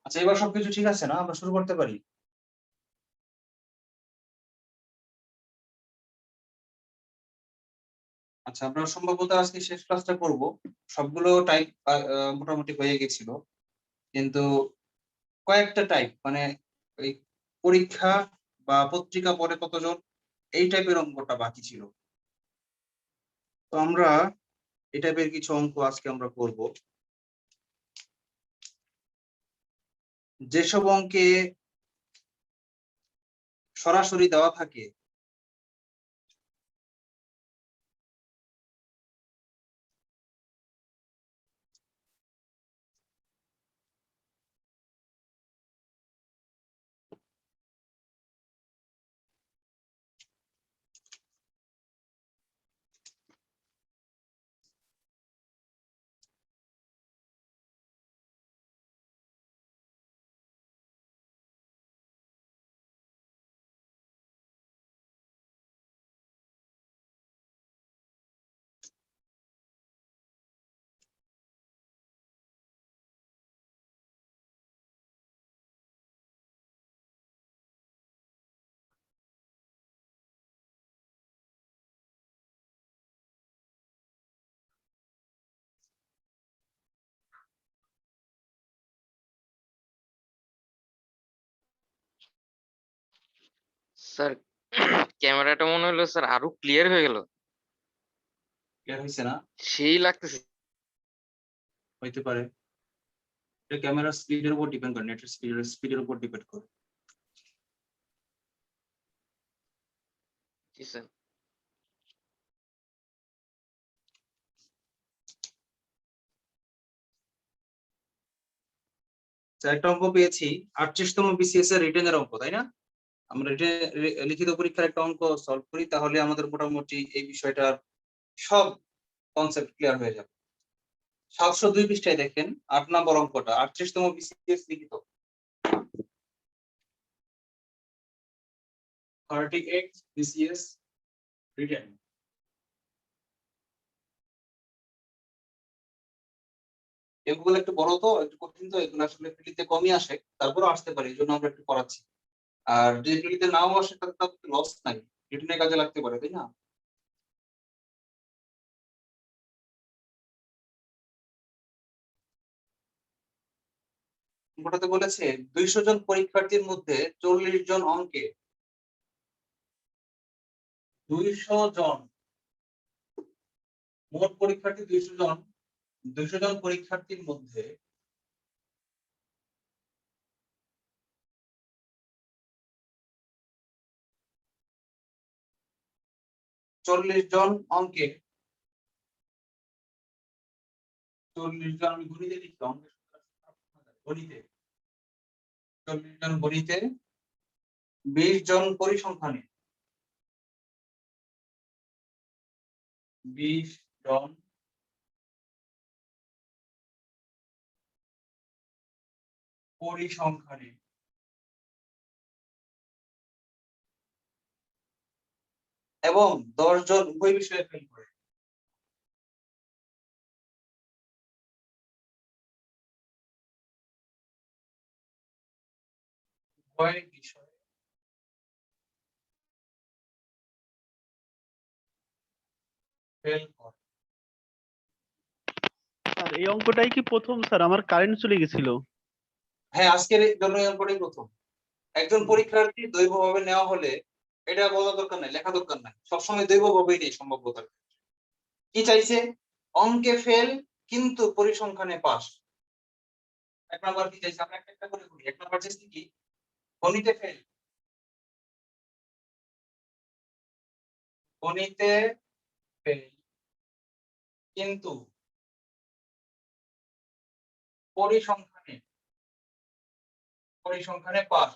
আচ্ছা, এবার সবকিছু ঠিক আছে না? আমরা শুরু করতে পারি? আচ্ছা, আমরা সম্ভবত আজকে শেষ ক্লাসটা করব। সবগুলো টাইপ মোটামুটি হয়ে গেছিল। কিন্তু কয়েকটা টাইপ মানে এই পরীক্ষা বা পত্রিকা পড়ে কতজন, এই টাইপের অঙ্কটা বাকি ছিল। তো আমরা এই টাইপের কিছু অঙ্ক আজকে আমরা করব। যেসব অঙ্কে সরাসরি দেওয়া থাকে স্যার ক্যামেরাটা মনে হলো স্যার আরো ক্লিয়ার হয়ে গেল। ক্লিয়ার হইছে না? সেই লাগতেছে। হইতে পারে। এটা ক্যামেরার স্পিডের উপর ডিপেন্ড করে, নেটের স্পিডের উপর ডিপেন্ড করে। জি স্যার। একটা অঙ্ক পেয়েছি, 38তম বিসিএস এর রিটেনের অঙ্ক, তাই না? আমরা লিখিত পরীক্ষার একটা অঙ্ক সলভ করি, তাহলে আমাদের মোটামুটি এই বিষয়টার সব কনসেপ্ট ক্লিয়ার হয়ে যাবে। 702 পৃষ্ঠায় দেখেন 8 নম্বর অঙ্কটা, 38তম বিসিএস লিখিত। 38 বিসিএস রিটেন। এগুলো একটু বড় তো, একটু কঠিন তো, এগুলো আসলে প্রিলিতে কমই আসে, তারপরেও আসতে পারে, এই জন্য আমরা একটু করাচ্ছি। আর যদি প্রিলিতে নাও আসে তাহলে তো লস নাই, রিটেনে কাজে লাগতে পারে, তাই না? অঙ্কটাতে বলেছে 200 জন পরীক্ষার্থীর মধ্যে 40 জন অঙ্কে, 200 জন মোট পরীক্ষার্থী 200 জন, 200 জন পরীক্ষার্থীর মধ্যে 40 জন অঙ্কে, 40 জন, আমি গণিতে লিখছি, গণিতে 40 জন গণিতে, 20 জন পরিসংখ্যানে, 20 জন পরিসংখ্যানে এবং 10 জন উভয় বিষয়ে ফেল করে। উভয় বিষয়ে ফেল করে। আর এই অঙ্কটাই কি প্রথম স্যার? আমার কারেন্ট চলে গেছিল। হ্যাঁ, আজকের এই জন্য এই অঙ্কটাই প্রথম। একজন পরীক্ষার্থী দৈবভাবে নেওয়া হলে, এটা বলা দরকার নাই, লেখা দরকার নাই, সবসময় দৈবভাবেই নেই সম্ভাব্যতা। কি চাইছে? অঙ্কে ফেল কিন্তু পরিসংখ্যানে পাস। এক নাম্বার কি চাইছে? আমরা একটা করে করি। এক নাম্বার চাইছে কি? গণিতে ফেল, গণিতে ফেল কিন্তু পরিসংখ্যানে পরিসংখ্যানে পাস।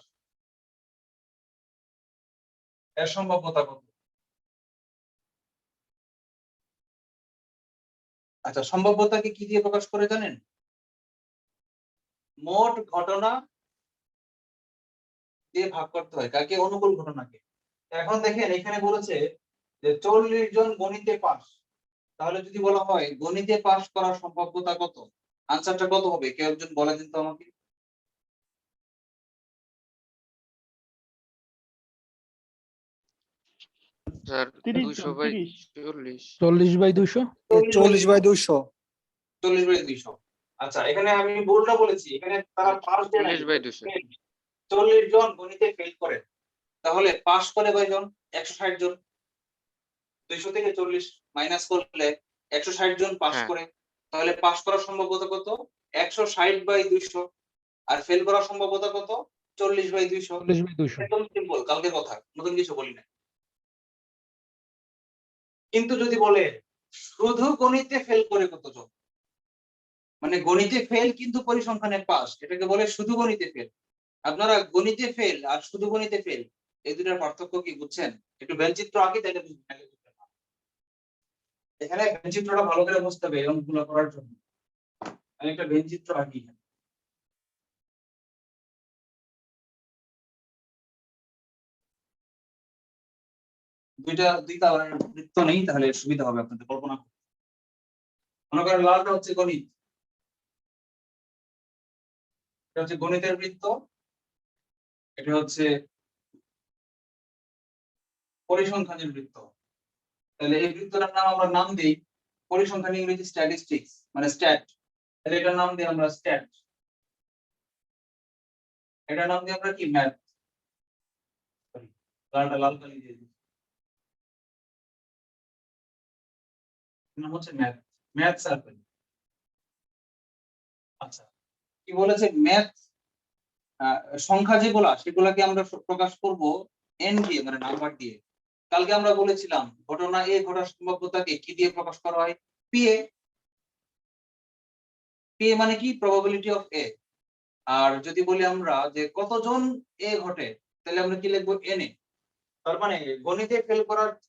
এর সম্ভাব্যতা কত? আচ্ছা, সম্ভাব্যতাকে কি দিয়ে প্রকাশ করে জানেন? মোট ঘটনা দিয়ে ভাগ করতে হয়, কাকে? অনুকূল ঘটনাকে। এখন দেখেন এখানে বলেছে যে 40 জন গণিতে পাস, তাহলে যদি বলা হয় গণিতে পাস করার সম্ভাব্যতা কত, আনসারটা কত হবে? কেউ একজন বলে দিন তো আমাকে। স্যার 30 200 জন, বাই 30। 40। 40/200। 40/200। 40/200। আচ্ছা, এখানে আমি ভুলটা বলেছি, এখানে তারা পাস দেয় নাই, 40/200। 40 জন গণিতে ফেল করে, তাহলে পাস করে কয়জন? 160 জন। 200 থেকে 40 মাইনাস করলে 160 জন পাস হ্যাঁ। করে, তাহলে পাস করার সম্ভাব্যতা কত? 160/200। আর ফেল করার সম্ভাব্যতা কত? 40/200। 40/200। একদম সিম্পল, কালকে কথা, নতুন কিছু বলি না। কিন্তু যদি বলে শুধু গণিতে ফেল করে কতজন, মানে গণিতে ফেল কিন্তু পরিসংখ্যানে পাস, এটাকে বলে শুধু গণিতে ফেল। আপনারা গণিতে ফেল আর শুধু গণিতে ফেল এই দুটার পার্থক্য কি বুঝছেন? একটু বেঞ্চিত্র আঁকি, তাহলে বুঝবেন। এখানে বেঞ্চিত্রটা ভালো করে বুঝতে হবে এই অঙ্কগুলো করার জন্য। আমি একটা বেঞ্চিত্র আঁকি। দুইটা বৃত্ত নেই, তাহলে সুবিধা হবে আপনাদের কল্পনা করতে। মনে করেন লালটা হচ্ছে গণিত, এটা হচ্ছে গণিতের বৃত্ত, এটা হচ্ছে পরিসংখ্যানের বৃত্ত। তাহলে এই বৃত্তটার নাম আমরা নাম দিই পরিসংখ্যান, ইংরেজি স্ট্যাটিস্টিক্স মানে স্ট্যাট। তাহলে এটার নাম দিই আমরা স্ট্যাট, এটার নাম দিই আমরা কি? ম্যাথ। সরি, লাল কালি দিয়ে দিই, নাম হচ্ছে ম্যাথ, ম্যাথ সার্কেল। আচ্ছা, কি বলেছে? ম্যাথ সংখ্যা যেগুলা সেগুলাকে আমরা প্রকাশ করব এন দিয়ে, মানে নাম্বার দিয়ে। কালকে আমরা বলেছিলাম ঘটনা এ ঘটার সম্ভাব্যতাকে কি দিয়ে প্রকাশ করা হয়? পিএ। পিএ মানে কি? প্রবাবিলিটি অফ এ। আর যদি বলি আমরা যে কতজন এ ঘটে, তাহলে আমরা কি লিখবো? N A. তার মানে গণিতে ফেল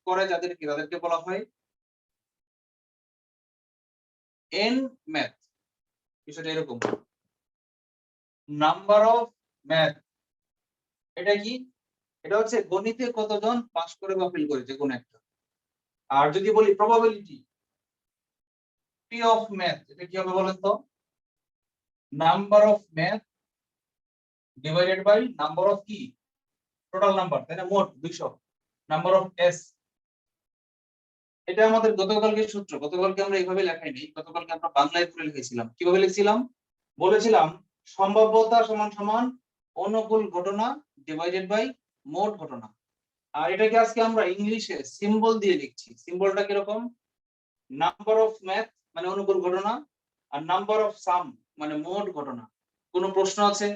করে তাদেরকে বলা হয় এন ম্যাথ। বিষয়টা এরকম। নাম্বার অফ ম্যাথ, এটা কি? এটা হচ্ছে গণিতে কতজন পাস করে বা ফেল করে, যে কোনো একটা। আর যদি বলি প্রবাবিলিটি পি অফ ম্যাথ, এটা কি হবে বলেন তো? Number of math divided by number of কি? টোটাল নাম্বার, তাই না? মোট 200, নাম্বার অফ এস। এটা আমাদের গতকালকে সূত্র, গতকালকে আমরা এইভাবে লেখাইনি, গতকালকে আমরা বাংলায় করে লিখেছিলাম। কিভাবে লিখছিলাম? বলেছিলাম সম্ভাব্যতা সমান সমান অনুকূল ঘটনা ডিভাইডেড বাই মোট ঘটনা। আর এটাকে আজকে আমরা ইংলিশে সিম্বল দিয়ে লিখছি। সিম্বলটা কিরকম? নাম্বার অফ ম্যাথ মানে অনুকূল ঘটনা, আর নাম্বার অফ সাম মানে মোট ঘটনা। কোনো প্রশ্ন আছে?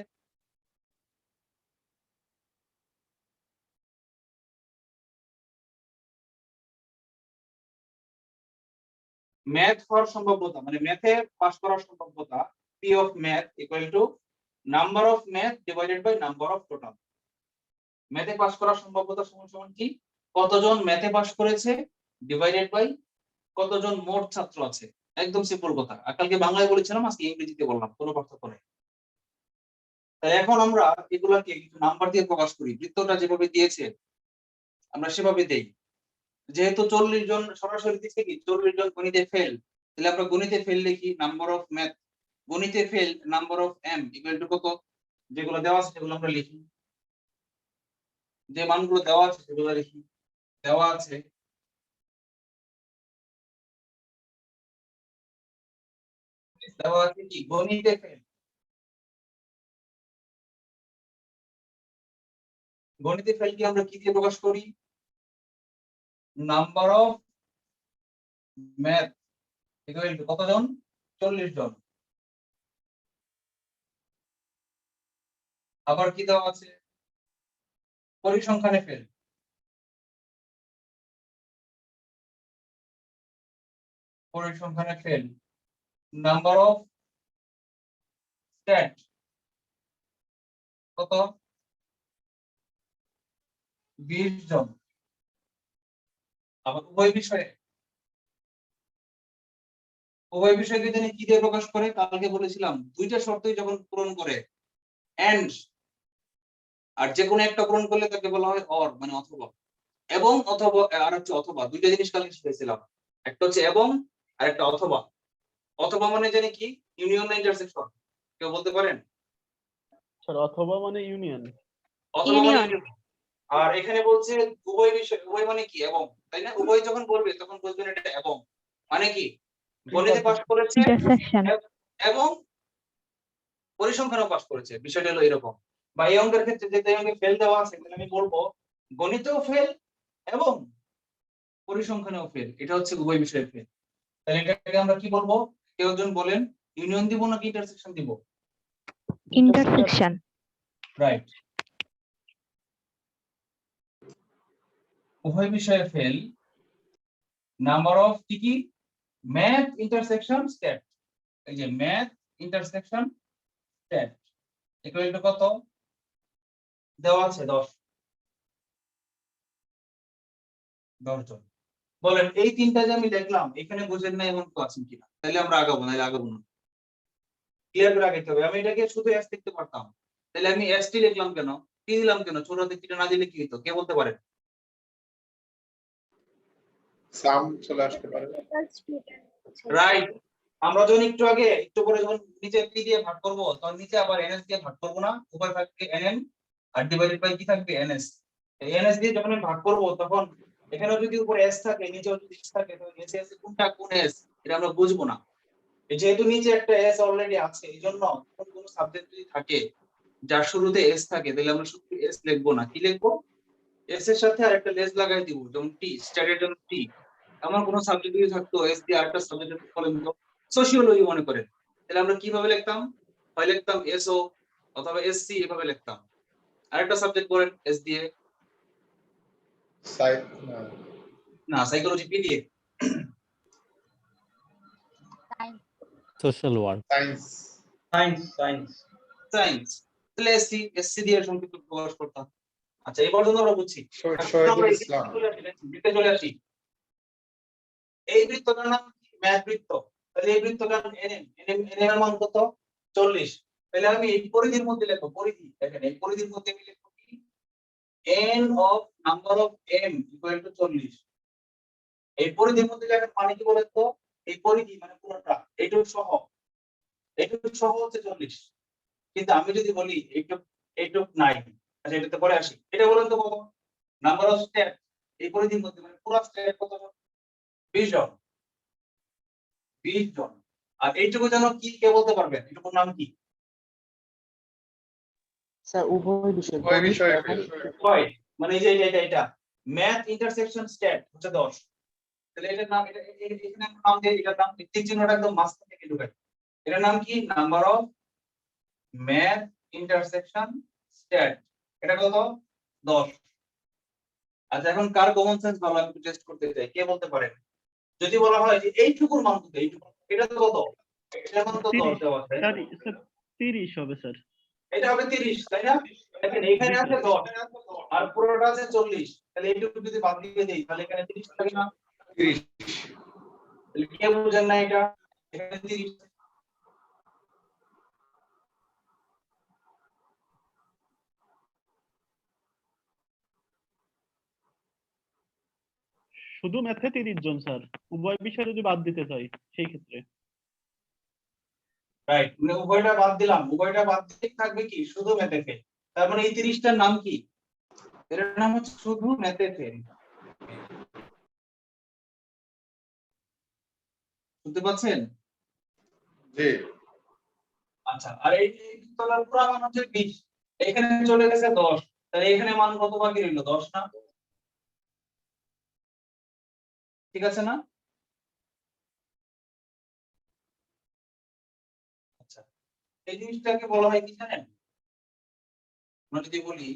ম্যাথ হওয়ার সম্ভাব্যতা মানে ম্যাথে পাস করার সম্ভাব্যতা P of math equal to number of math divided by number of total. ম্যাথে পাস করার সম্ভাব্যতা সমান সমান কি? কতজন ম্যাথে পাস করেছে ডিভাইডেড বাই কতজন মোট ছাত্র আছে। একদম সিম্পল কথা। আর কালকে বাংলায় বলেছিলাম, আজকে ইংরেজিতে বললাম, কোনো পার্থক্য নেই। তাই এখন আমরা এগুলাকে কিছু নাম্বার দিয়ে প্রকাশ করি। বৃত্তটা যেভাবে দিয়েছে আমরা সেভাবে দেই। যেহেতু 40 জন সরাসরি দিচ্ছে কি 40 জন গণিতে ফেল, তাহলে আমরা গণিতে ফেল লিখি নাম্বার অফ ম্যাথ, গণিতে fail number of M equal to কত? যেগুলো দেওয়া আছে সেগুলো আমরা লিখি, যে মানগুলো দেওয়া আছে সেগুলো লিখি। দেওয়া আছে কি গণিতে ফেল, গণিতে ফেল কি আমরা কি দিয়ে প্রকাশ করি? Number of math equal to কতজন? 40 জন। আবার কি দেওয়া আছে? পরিসংখ্যানে ফেল, পরিসংখ্যানে ফেল নাম্বার অফ স্ট্যাট কত? 20 জন। আবার উভয় বিষয়কে তিনি কি দিয়ে প্রকাশ করে? কালকে বলেছিলাম দুইটা শর্তই যখন পূরণ করে এন্ড, আর যে কোনো একটা পূরণ করলে তাকে বলা হয় অর মানে অথবা। এবং অথবা আর হচ্ছে অথবা, দুইটা জিনিস কালকে শিখেছিলাম, একটা হচ্ছে এবং আর একটা অথবা। অথবা মানে জানি কি, ইউনিয়ন না ইন্টারসেকশন, কেউ বলতে পারেন? স্যার অথবা মানে ইউনিয়ন। অথবা মানে ইউনিয়ন। union। আর এখানে বলছে উভয় বিষয়, উভয় মানে কি এবং, তাই না? উভয় যখন বলবে তখন বুঝবেন এটা এবং মানে কি, গণিতে পাস করেছে ইন্টারসেকশন। এবং পরিসংখ্যানও পাস করেছে, বিষয়টা হলো এরকম। বা এই অঙ্কের ক্ষেত্রে যেটা আমাকে ফেল দেওয়া আছে, তাহলে আমি বলবো গণিতেও ফেল এবং পরিসংখ্যানেও ফেল, এটা হচ্ছে উভয় বিষয়ে ফেল। তাহলে এটাকে আমরা কি বলবো? কেউ একজন বলেন, ইউনিয়ন দিব নাকি ইন্টারসেকশন দিব? ইন্টারসেকশন। রাইট, উভয় বিষয়ে ফেল। নাম্বার অফ কি কি? Math intersection stat. এই যে math intersection stat equal to কত দেওয়া আছে? 10 জন। বলেন এই তিনটা যে আমি দেখলাম এখানে বুঝেন না এমন কেউ আছেন কিনা? তাহলে আমরা আগাবো, নাহলে আগাবো না। ক্লিয়ার করে আগাইতে হবে। আমি এটাকে শুধু এস লিখতে পারতাম, তাহলে আমি এস টি লিখলাম কেন, টি দিলাম কেন? ছোট হাতের টিটা না দিলে কি হতো, কে বলতে পারে? সাম চলে আসতে পারে। রাইট, আমরা যখন একটু আগে একটু পরে যখন নিচে পি দিয়ে ভাগ করব, তখন নিচে আবার এনএস দিয়ে ভাগ করব না? উপরে থাকবে এনএম আর ডিভাইডেড বাই কি থাকবে? এনএস। এনএস দিয়ে যখন আমি ভাগ করব, তখন এখানেও যদি উপরে এস থাকে, নিচেও যদি এস থাকে, তাহলে নিচে এসে কোনটা কোন এস এটা আমরা বুঝবো না। যেহেতু নিচে একটা এস অলরেডি আছে, এইজন্য কোন সাবজেক্ট যদি থাকে যার শুরুতে এস থাকে, তাহলে আমরা শুধু এস লিখবো না, কি লিখবো? এস এর সাথে আরেকটা লেস লাগাই দিব, যেমন টি, স্ট্যাটের জন্য টি। আমার কোনো সাবজেক্ট যদি থাকতো এস দিয়ে আরেকটা সাবজেক্ট বলেন তো, সোশিওলজি মনে করেন, তাহলে আমরা কিভাবে লিখতাম? হয় লিখতাম এসও অথবা এসসি, এভাবে লিখতাম। আরেকটা সাবজেক্ট বলেন এস দিয়ে। সাইড না, সাইকোলজি পি দিয়ে। social work, সায়েন্স সায়েন্স, তাহলে এসসি, এসসি দিয়ে সংক্ষিপ্ত প্রকাশ করতাম। আচ্ছা, এই পর্যন্ত আমরা বুঝছি। শহীদুল ইসলাম। বৃত্তে চলে আসি। এই বৃত্তটার নাম ম্যাথ বৃত্ত। তাহলে এই বৃত্তটার এনএম, এনএম এর মান কত? 40। তাহলে আমি এই পরিধির মধ্যে লিখব, পরিধি দেখেন, এই পরিধির মধ্যে আমি লিখব কি? n of number of m equal to 40। এই পরিধির মধ্যে লেখার মানে কি বলেন তো? এই পরিধি মানে পুরোটা, এইটুকু সহ হচ্ছে 40। কিন্তু আমি যদি বলি এইটুক নাই, আচ্ছা এটাতে পরে আসি। এটা বলেন তো কত? নাম্বার অফ স্টেপ এই পরিধির মধ্যে মানে পুরো স্টেপ কত? 20 জন। 20 জন। আর এইটুকু যেন কি, কে বলতে পারবেন এইটুকুর নাম কি? স্যার উভয় বিষয় ওই গণিত বিষয়ে এবং হয়, মানে এই যে এটা ম্যাথ ইন্টারসেকশন স্ট্যাট হচ্ছে 10। তাহলে এটার নাম, এটা এখানে আমরা নাম দেই, এটার নাম ঠিক চিহ্নটা একদম মাঝখান থেকে ঢুকাই। এটার নাম কি? Number of math intersection stat. এটা কত? 10। আচ্ছা, এখন কার কমন সেন্স ভালো, আমি টেস্ট করতে চাই, কে বলতে পারে? যদি বলা হয় যে এইটুকুর মান কত, এইটুকু, এটা তো কত? এটার মান তো 10 দেওয়া আছে। স্যার 30 হবে স্যার। এটা হবে 30, তাই না? দেখেন এখানে আছে 10 আর পুরোটা আছে 40, তাহলে এইটুকু যদি বাদ দিয়ে দেই তাহলে এখানে 30 থাকে না? 30। তাহলে কে বুঝেন না এটা? এখানে 30। শুধু ম্যাথে 30 জন স্যার, উভয় বিষয় যদি বাদ দিতে চাই সেই ক্ষেত্রে। রাইট, মানে উভয়টা বাদ দিলাম, উভয়টা বাদ দিয়ে থাকবে কি? শুধু ম্যাথে ফেল। তার মানে এই 30টার নাম কি? এর নাম হচ্ছে শুধু ম্যাথে ফেল। বুঝতে পারছেন? জি। আচ্ছা, আর এই তলার পুরো মান হচ্ছে 20, এখানে চলে গেছে 10, তাহলে এখানে মান কত বাকি রইল? 10 না? ঠিক আছে না? আচ্ছা, এই জিনিসটাকে বলা হয় কি জানেন? আমরা যদি বলি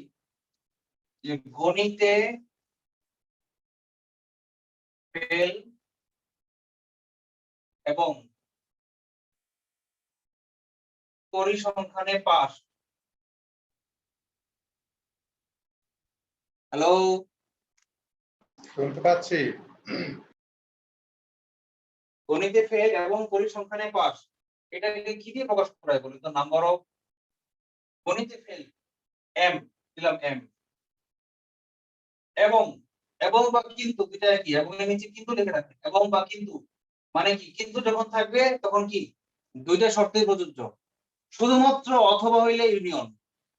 যে গণিতে ফেল এবং পরিসংখ্যানে পাস। হ্যালো, শুনতে পাচ্ছি। গণিতে ফেল এবং পরিসংখ্যানে পাস, এটাকে কি দিয়ে প্রকাশ করা হয় বলুন তো? নাম্বার অফ গণিতে ফেল এম দিলাম, এম এবং বা কিন্তু, দুইটা কি এবং এর নিচে কিন্তু লিখে রাখেন, এবং বা কিন্তু মানে কি কিন্তু যখন থাকবে তখন কি দুইটা শর্তই প্রযোজ্য, শুধুমাত্র অথবা হইলে ইউনিয়ন,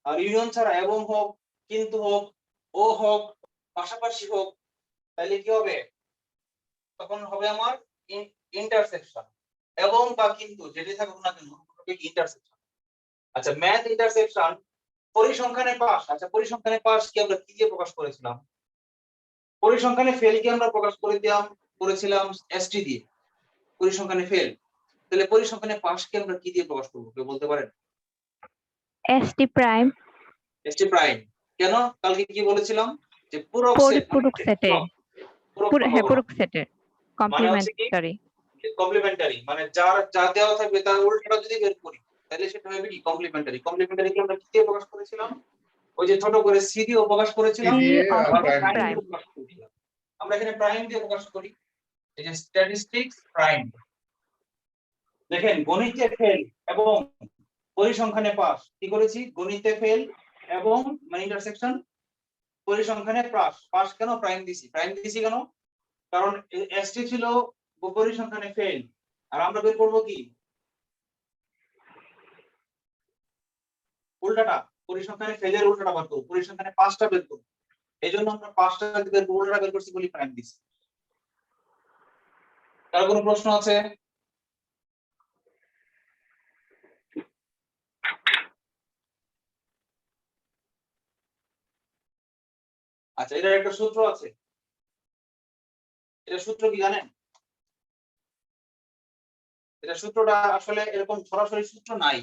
আর ইউনিয়ন ছাড়া এবং হোক কিন্তু হোক ও হোক পাশাপাশি হোক, তাহলে কি হবে তখন হবে আমার ইন্টারসেকশন, এবং বা কিন্তু যেটি থাকুক না কেন ইন্টারসেকশন। আচ্ছা ম্যাথ ইন্টারসেকশন পরিসংখ্যানে পাস, আচ্ছা পরিসংখ্যানে পাস কি আমরা কি দিয়ে প্রকাশ করেছিলাম? পরিসংখ্যানে ফেল কি আমরা প্রকাশ করেছিলাম এসটি দিয়ে, পরিসংখ্যানে ফেল। তাহলে পরিসংখ্যানে পাস কি আমরা কি দিয়ে প্রকাশ করব, কেউ বলতে পারেন? ST prime ST prime. কেন? কালকে কি বলেছিলাম যে পূরক সেট, পরিপূরক সেটে হ্যাঁ পূরক সেটে মানে হচ্ছে কি কমপ্লিমেন্টারি কমপ্লিমেন্টারি, মানে যার যা দেওয়া থাকবে তার উল্টোটা যদি বের করি তাহলে সেটা হবে কি কমপ্লিমেন্টারি। কমপ্লিমেন্টারি কি আমরা কি দিয়ে প্রকাশ করেছিলাম? ওই যে ছোট করে সি দিয়ে প্রকাশ করেছিলাম, সি দিয়ে আর আবার প্রাইম প্রাইম দিয়ে। দিয়ে প্রকাশ করেছিলাম। আমরা এখানে প্রাইম দিয়ে প্রকাশ করি, এই যে স্ট্যাটিস্টিক্স প্রাইম। দেখেন গণিতে ফেল এবং পরিসংখ্যানে পাস, কি করেছি? গণিতে ফেল এবং মানে ইন্টারসেকশন, পরিসংখ্যানে পাস। পাস কেন? প্রাইম দিছি। প্রাইম দিছি কেন? কারণ এসটি ছিল পরিসংখ্যানে ফেল, আর আমরা বের করব কি উল্টাটা, পরিসংখ্যানে ফেলের উল্টাটা বের করব, পরিসংখ্যানে পাসটা বের করব। এইজন্য আমরা পাসটা বের করব, উল্টাটা বের করছি বলি প্রাইম দিছি। কার কোনো প্রশ্ন আছে? আচ্ছা এটার একটা সূত্র আছে, এটা সূত্র কি জানেন? এটা সূত্রটা আসলে এরকম সরাসরি সূত্র নাই,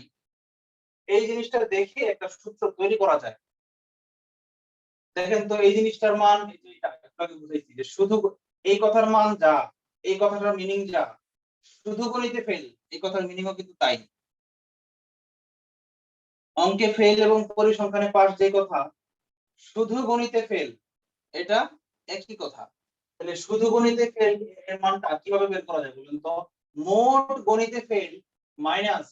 এই জিনিসটা দেখে একটা সূত্র তৈরি করা যায়। দেখেন তো এই জিনিসটার মান, এই যে এটা একটু আগে বুঝাইছি যে শুধু এই কথার মান যা, এই কথাটার মিনিং যা, শুধু গণিতে ফেল এই কথার মিনিংও কিন্তু তাই। অঙ্কে ফেল এবং পরিসংখ্যানে পাস যে কথা, শুধু গণিতে ফেল এটা একই কথা। তাহলে শুধু গণিতে ফেল এর মানটা কিভাবে বের করা যায় বলুন তো? মোট গণিতে ফেল মাইনাস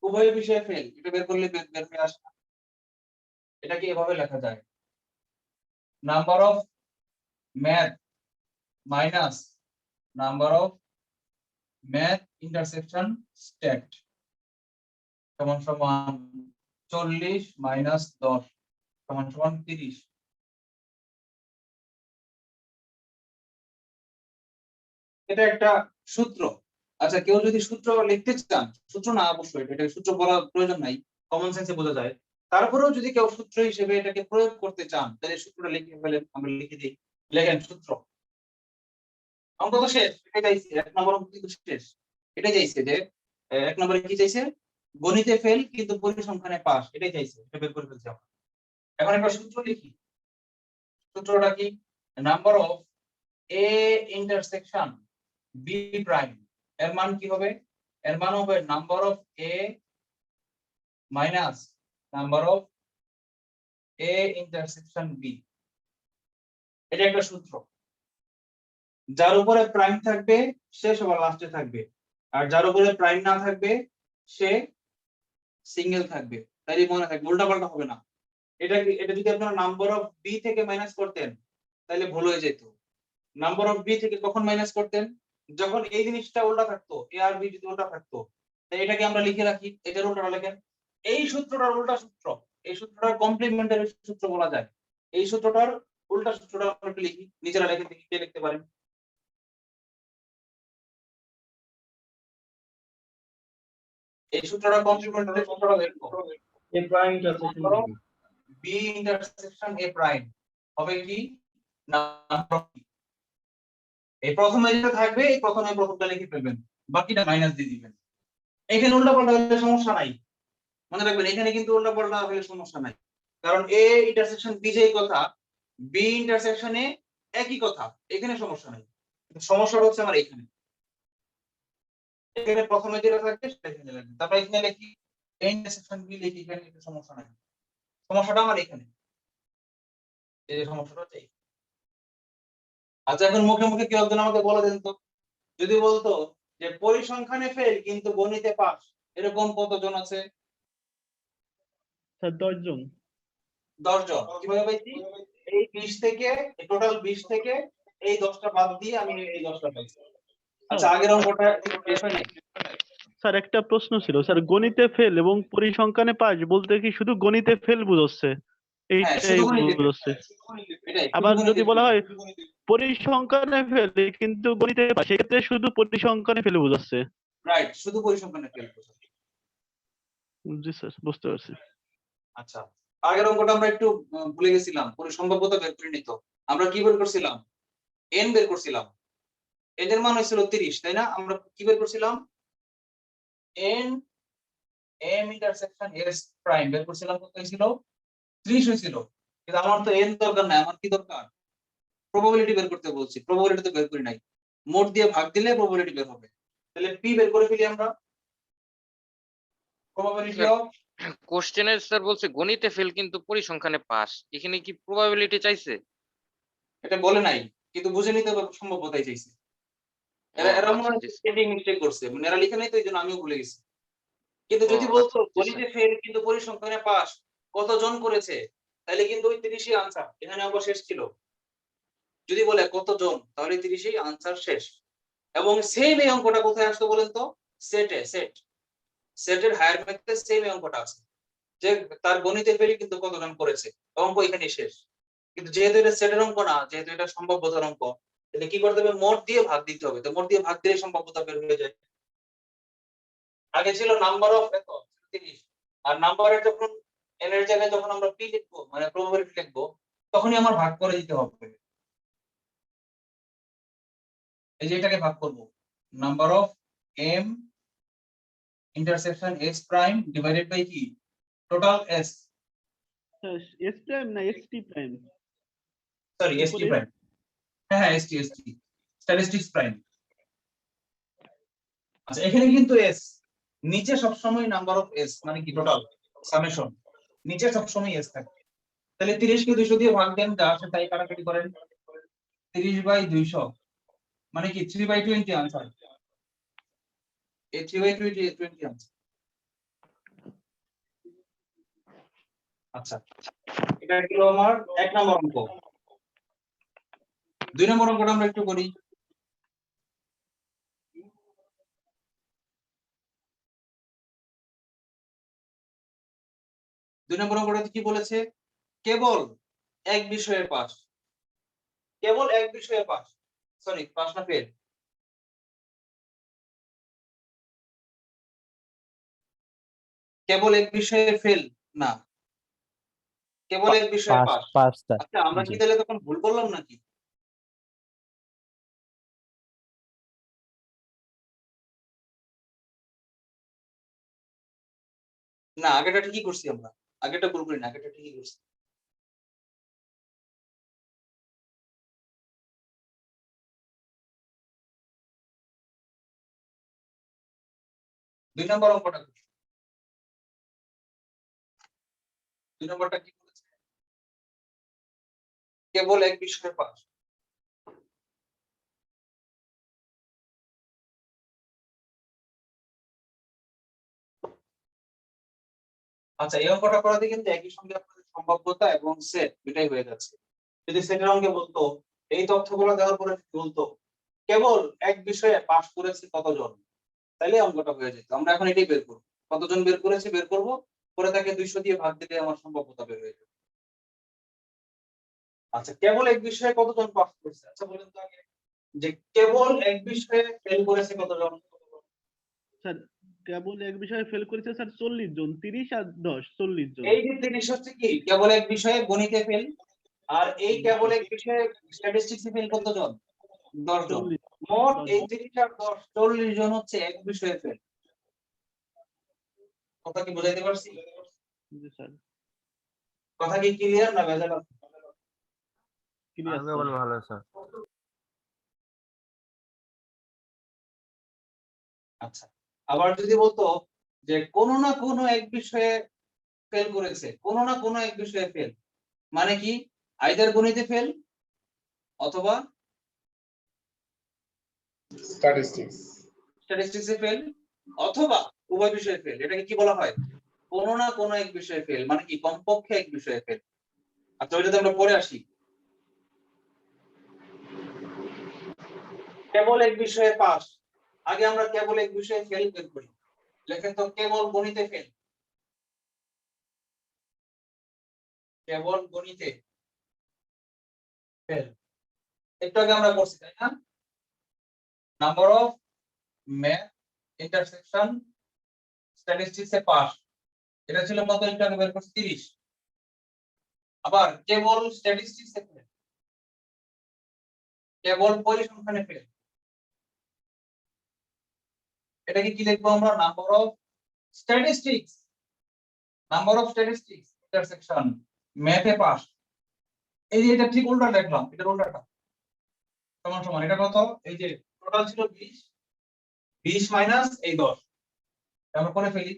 উভয় বিষয়ে ফেল, এটা বের করলে বের হয়ে আসে। এটাকে এভাবে লেখা যায়, number of math minus number of math intersection stat সমান সমান 40 মাইনাস 10 সমান সমান 30। এটা একটা সূত্র। আচ্ছা কেউ যদি সূত্র লিখতে চান, সূত্র না অবশ্যই এটা সূত্র বলার প্রয়োজন নাই, কমন সেন্সে বোঝা যায়। তারপরেও যদি কেউ সূত্র হিসেবে এটাকে প্রয়োগ করতে চান তাহলে সূত্রটা লিখে ফেলেন, আমরা লিখে দিই। লেখেন সূত্র, অঙ্ক তো শেষ, এটাই চাইছে 1 নম্বর অঙ্ক কিন্তু শেষ। এটাই চাইছে যে 1 নম্বরে কি চাইছে? গণিতে ফেল কিন্তু পরিসংখ্যানে পাস, এটাই চাইছে, এটা বের করে ফেলছি আমরা। এখন একটা সূত্র লিখি, সূত্রটা কি? Number of A intersection B prime, এর মান কি হবে? এর মান হবে number of A minus number of A intersection B. এটা একটা সূত্র, যার উপরে প্রাইম থাকবে সে সবার লাস্টে থাকবে, আর যার উপরে প্রাইম না থাকবে সে সিঙ্গেল থাকবে। তাই মনে থাকবে, উল্টাপাল্টা হবে না। এটা যদি আপনারা নাম্বার অফ বি থেকে মাইনাস করতেন তাহলে ভুল হয়ে যেত। নাম্বার অফ বি থেকে কখন মাইনাস করতেন? যখন এই জিনিসটা উল্টা থাকতো, এ আর বি যদি উল্টা থাকতো। তাই এটাকে আমরা লিখে রাখি, এটার উল্টাটা লেখেন। এই সূত্রটার উল্টা সূত্র, এই সূত্রটার কমপ্লিমেন্টারি সূত্র বলা যায়। এই সূত্রটার উল্টা সূত্রটা আমরা একটু লিখি, নিজেরা লেখেন, দেখি কে লিখতে পারেন। এই সূত্রটা কমপ্লিমেন্টারি সূত্রটা লিখবো, A prime intersection B intersection A prime হবে কি নাম্বার অফ বি। এই প্রথমে যেটা থাকবে এই প্রথমটা লিখে ফেলবেন, বাকিটা মাইনাস দিয়ে দিবেন। এখানে উল্টাপাল্টা হলে সমস্যা নাই, মনে রাখবেন এখানে কিন্তু উল্টাপাল্টা হলে সমস্যা নাই, কারণ এ ইন্টারসেকশন বি যেই কথা, বি ইন্টারসেকশন এ একই কথা, এখানে সমস্যা নাই। সমস্যাটা হচ্ছে আমার এখানে, এখানে প্রথমে যেটা থাকবে সেটা এখানে লিখবেন, তারপর এখানে লিখি এ ইন্টারসেকশন বি লিখি, এখানে একটু সমস্যা নাই। সমস্যাটা আমার এখানে, এই যে সমস্যাটা হচ্ছে। আচ্ছা এখন মুখে মুখে কেউ একজন আমাকে বলে দেন তো, যদি বলতো যে পরিসংখ্যানে ফেল কিন্তু গণিতে পাস, এরকম কতজন আছে? স্যার 10 জন। 10 জন। কিভাবে পাইছি? এই 20 থেকে টোটাল 20 থেকে এই 10টা বাদ দিয়ে আমি এই 10টা পাইছি। আচ্ছা আগের অঙ্কটা শেষ হয় নাই? স্যার একটা প্রশ্ন ছিল স্যার, গণিতে ফেল এবং পরিসংখ্যানে পাস বলতে কি শুধু গণিতে ফেল বুঝাচ্ছে? হ্যাঁ এইটাই শুধু গণিতে fail। বুঝাচ্ছে। এটাই শুধু আবার গণিতে যদি fail। বলা হয় পরিসংখ্যানে ফেল কিন্তু গণিতে পাস, সেক্ষেত্রে শুধু পরিসংখ্যানে ফেল বুঝাচ্ছে। রাইট, শুধু পরিসংখ্যানে ফেল করছে। জি স্যার, বুঝতে পারছি। আচ্ছা আগের অঙ্কটা আমরা একটু ভুলে গেছিলাম, পরিসম্ভাব্যতা বের করে নিত। আমরা কি বের করছিলাম? n বের করছিলাম। n এর মান হয়েছিল 30, তাই না? আমরা কি বের করছিলাম? n m intersection s prime বের করছিলাম, কত হয়েছিল? 30 হয়েছিল। কিন্তু আমার তো n দরকার নাই, আমার কি দরকার? প্রবাবিলিটি বের করতে বলছি, প্রবাবিলিটি তো বের করি নাই। মোট দিয়ে ভাগ দিলে প্রবাবিলিটি বের হবে। তাহলে p বের করে ফেলি আমরা। প্রবাবিলিটি অফ, কোশ্চেনের স্যার বলছে গণিতে ফেল কিন্তু পরিসংখ্যানে পাস, এখানে কি প্রবাবিলিটি চাইছে? এটা বলে নাই, কিন্তু বুঝে নিতে হবে সম্ভাব্যতাই চাইছে। ও, এরা মনে আচ্ছা, হয় জি স্যার। স্পেলিং মিস্টেক করছে, মানে এরা লিখে নাই তো, এইজন্য আমিও ভুলে গেছি। কিন্তু ও, যদি বলতো আচ্ছা, জি গণিতে স্যার। ফেল কিন্তু পরিসংখ্যানে পাস, কতজন করেছে, তাহলে কিন্তু ওই 30ই আনসার, এখানে অঙ্ক শেষ ছিল। যদি বলে কতজন, তাহলে 30ই আনসার শেষ। এবং সেম এই অঙ্কটা কোথায় আসতো বলেন তো? সেটের হায়ার ম্যাথে সেম এই অঙ্কটা আছে, যে তার গণিতে ফেল কিন্তু কতজন করেছে, অঙ্ক এখানে শেষ। কিন্তু যেহেতু এটা সেটের অঙ্ক না, যেহেতু এটা সম্ভাব্যতার অঙ্ক, তাহলে কি করতে হবে? মোট দিয়ে ভাগ দিতে হবে। তো মোট দিয়ে ভাগ দিলে সম্ভাব্যতা বের হয়ে যায়। আগে ছিল নাম্বার অফ এত 30, আর নাম্বারের যখন n এর জায়গায় যখন আমরা p লিখবো, মানে প্রবাবিলিটি লিখবো, তখনই আমার ভাগ করে দিতে হবে। এই যে এটাকে ভাগ করব, number of m intersection s prime divided by কি? টোটাল s, এস প্রাইম না এসটি প্রাইম? সরি st উপরে প্রাইম। হ্যাঁ হ্যাঁ st স্ট্যাটিস্টিক্স প্রাইম। আচ্ছা এখানে কিন্তু s, নিচে সবসময় নাম্বার অফ s মানে কি টোটাল সামেশন, নিচে সবসময় s থাকে। তাহলে 30 কে 200 দিয়ে ভাগ দেন, যা আসে তাই কাটাকাটি করেন। 30/200 মানে কি 3/20 আনসার। এই 3/20 আনসার। আচ্ছা এটা হলো আমার 1 নম্বর অঙ্ক। 2 নম্বর অঙ্কটা আমরা একটু করি। দুই নম্বর অঙ্কটাতে কি বলেছে? কেবল এক বিষয়ে পাস, কেবল এক বিষয়ে পাস, সরি পাস না ফেল। কেবল এক বিষয়ে ফেল না, কেবল এক বিষয়ে পাঁচ পাস। পাঁচটা। আচ্ছা আমরা কি জি। তাহলে তখন ভুল করলাম নাকি? না আগেটা ঠিকই করছি আমরা, আগেটা ভুল করি না, আগেটা ঠিকই করছি। দুই নম্বর অঙ্কটা করি। দুই নম্বরটা কি বলেছে? কেবল এক বিষয়ে পাস। আচ্ছা এই অঙ্কটা করাতে কিন্তু একই সঙ্গে আপনাদের সম্ভাব্যতা এবং সেট দুটাই হয়ে যাচ্ছে। যদি সেটের অঙ্কে বলতো, এই তথ্যগুলো দেওয়ার পরে বলতো কেবল এক বিষয়ে পাস করেছে কতজন, তাইলে অঙ্কটা হয়ে যেত। আমরা এখন এটাই বের করব, কতজন বের করেছে বের করব, পরে তাকে 200 দিয়ে ভাগ দিলে আমার সম্ভাব্যতা বের হয়ে যাবে। আচ্ছা কেবল এক বিষয়ে কতজন পাস করেছে, আচ্ছা বলেন তো আগে, যে কেবল এক বিষয়ে ফেল করেছে কতজন? স্যার কেবল এক বিষয়ে ফেল করেছে স্যার 40 জন, 30 আর 10 40 জন। এই যে 30 হচ্ছে কি কেবল এক বিষয়ে গণিতে ফেল, আর এই কেবল এক বিষয়ে স্ট্যাটিস্টিক্সে ফেল কতজন? 10 জন। 40 মোট 10 এই 30 আর 10 40 জন হচ্ছে এক বিষয়ে ফেল। কথা কি বুঝাইতে পারছি? জি স্যার, কথা কি ক্লিয়ার না ভেজাল আছে? ক্লিয়ার আগে স্যার। বলে ভালো স্যার। আচ্ছা আবার যদি বলতো যে কোনো না কোনো এক বিষয়ে ফেল করেছে, কোনো না কোনো এক বিষয়ে ফেল, মানে কি আইদার গণিতে ফেল অথবা স্ট্যাটিস্টিক্স। স্ট্যাটিস্টিক্সে ফেল অথবা উভয় বিষয়ে ফেল, এটাকে কি বলা হয়? কোনো না কোনো এক বিষয়ে ফেল, মানে কি কমপক্ষে এক বিষয়ে ফেল। আচ্ছা ওইটাতে আমরা পরে আসি। কেবল এক বিষয়ে পাস আগে আমরা কেবল এক বিষয়ে ফেল বের করি। লেখেন তো কেবল গণিতে ফেল। কেবল গণিতে ফেল। একটু আগে আমরা করছি তাই না? Number of math intersection statistics A pass, এটা ছিল কত? একটু আগে বের করছি 30। আবার কেবল স্ট্যাটিস্টিক্স এ ফেল, কেবল পরিসংখ্যানে ফেল, এটাকে কি লিখবো আমরা? Number of statistics, number of statistics intersection ম্যাথে পাস। এই যে এটা ঠিক উল্টা লিখলাম, এটা উল্টাটা সমান সমান এটা কত? এই যে টোটাল ছিল 20, 20 মাইনাস এই 10, আমরা করে ফেলি,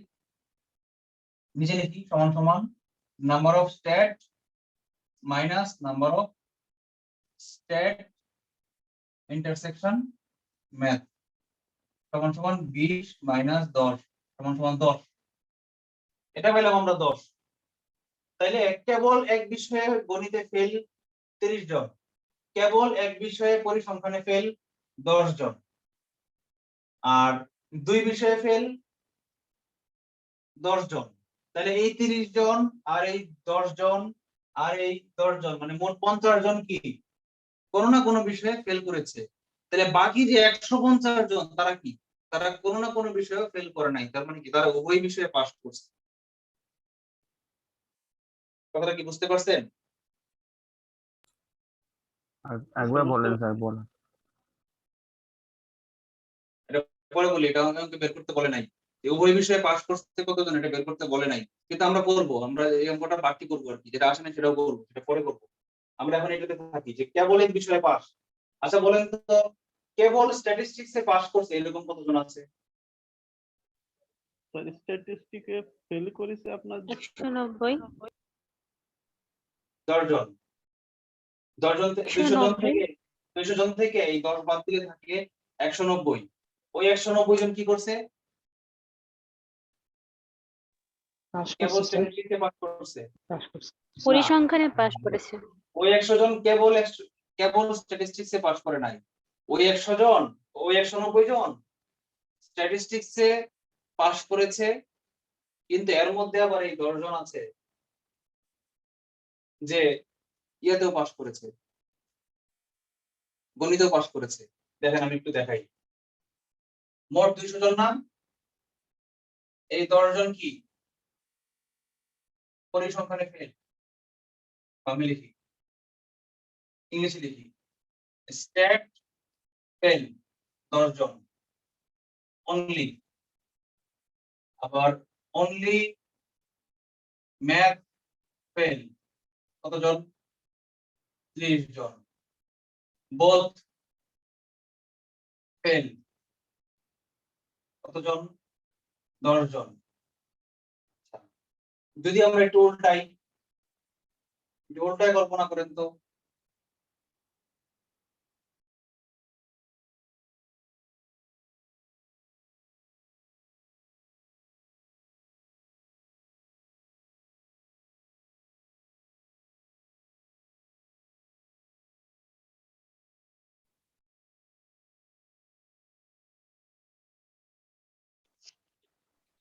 নিচে লিখি সমান সমান number of stat minus number of stat intersection math সমান সমান 20 মাইনাস 10 সমান সমান 10। এটা পেলাম আমরা 10। তাইলে কেবল এক বিষয়ে গণিতে ফেল 30 জন, কেবল এক বিষয়ে পরিসংখ্যানে ফেল 10 জন, আর দুই বিষয়ে ফেল 10 জন। তাহলে এই 30 জন আর এই 10 জন আর এই 10 জন মানে মোট 50 জন কি কোনো না কোনো বিষয়ে ফেল করেছে। তাহলে বাকি যে 150 জন তারা কি? তারা কোনো না কোনো বিষয়ে ফেল করে নাই, তার মানে কি তারা উভয় বিষয়ে পাস করছে। কথাটা কি বুঝতে পারছেন? একবার বলেন স্যার, বলেন। এটা পরে বলি, এটা আমাকে বের করতে বলে নাই যে উভয় বিষয়ে পাস করতে কতজন, এটা বের করতে বলে নাই, কিন্তু আমরা করবো, আমরা এই অঙ্কটা বাকি করবো আর কি, যেটা আসে না সেটাও করবো, সেটা পরে করবো। আমরা এখন এটাতে থাকি যে কেবল এক বিষয়ে পাস। আচ্ছা বলেন তো কেবল স্ট্যাটিস্টিক্স এ পাস করছে এরকম কতজন আছে? স্যার স্ট্যাটিস্টিকে ফেল করেছে আপনার 190 10 জন। 10 জন 200 জন থেকে 200 জন থেকে এই 10 বাদ দিলে থাকে 190। ওই 190 জন কি করছে? কেবল স্ট্যাটিস্টিক্সে পাস করছে। পরিসংখ্যানে পাস করেছে। ওই 100 জন কেবল স্ট্যাটিস্টিক্সে পাস করে নাই। ওই 100 জন, ওই 190 জন স্ট্যাটিস্টিক্সে পাস করেছে, কিন্তু এর মধ্যে আবার এই 10 জন আছে যে ইয়েতেও পাস করেছে, গণিতেও পাস করেছে। দেখেন আমি একটু দেখাই, মোট 200 জন না? এই 10 জন কি পরিসংখ্যানে ফেল। আমি লিখি, ইংলিশে লিখি স্ট্যাট ফেল 10 জন অনলি। আবার অনলি ম্যাথ ফেল কতজন? 30 জন। বোথ ফেল কতজন? 10 জন। যদি আমরা একটু উল্টাই, কল্পনা করেন তো,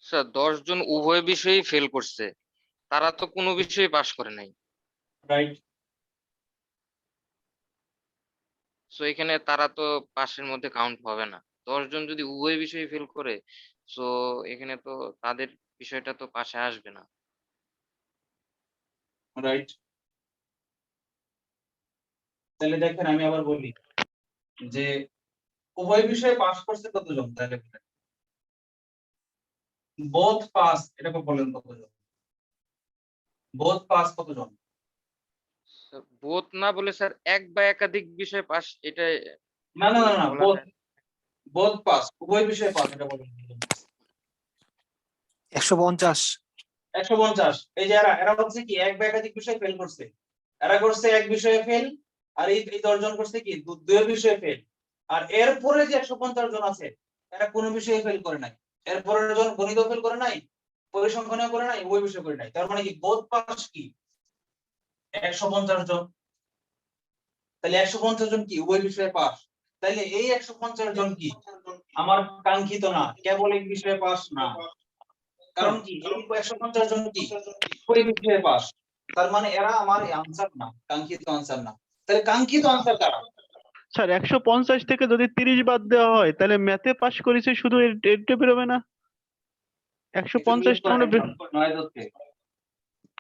স্যার 10 জন উভয় বিষয়েই ফেল করছে, তারা তো কোনো বিষয়ে পাস করে নাই। রাইট? সো এখানে তারা তো পাশের মধ্যে কাউন্ট হবে না। 10 জন যদি উভয় বিষয়ে ফেল করে, সো এখানে তো তাদের বিষয়টা তো পাশে আসবে না। রাইট। তাহলে দেখেন আমি আবার বলি যে উভয় বিষয়ে পাস করছে কতজন, তাহলে বোথ পাস এটাকে বলেন কতজন? বোথ পাস কতজন? বোথ না বলে স্যার এক বা একাধিক বিষয় পাস, এটা না না না না, বলা বোথ যায়। বোথ পাস, উভয় বিষয়ে পাস এটা বলেন। 150 150। এই যে এরা হচ্ছে কি এক বা একাধিক বিষয়ে ফেল করছে, এরা করছে এক বিষয়ে ফেল, আর এই 10 জন করছে কি দুই বিষয়ে ফেল। আর এরপরে যে 150 জন আছে এরা কোনো বিষয়ে ফেল করে নাই, এরপরের জন গণিতও ফেল করে নাই, পরিসংখ্যানও করে নাই, উভয় বিষয় করে নাই। তার মানে কি বোথ পাস কি 150 জন। তাহলে 150 জন কি উভয় বিষয়ে পাস। তাহলে এই 150 জন কি আমার কাঙ্ক্ষিত না, কেবল এক বিষয়ে পাস না। কারণ কি এই 150 জন কি ওই বিষয়ে পাস, তার মানে এরা আমার আনসার না, কাঙ্ক্ষিত আনসার না। তাহলে কাঙ্ক্ষিত আনসার কারা? স্যার 150 থেকে যদি 30 বাদ দেওয়া হয় তাহলে ম্যাথে পাস করেছে শুধু এটা বেরোবে না? 150 টা আমরা নয় দশে।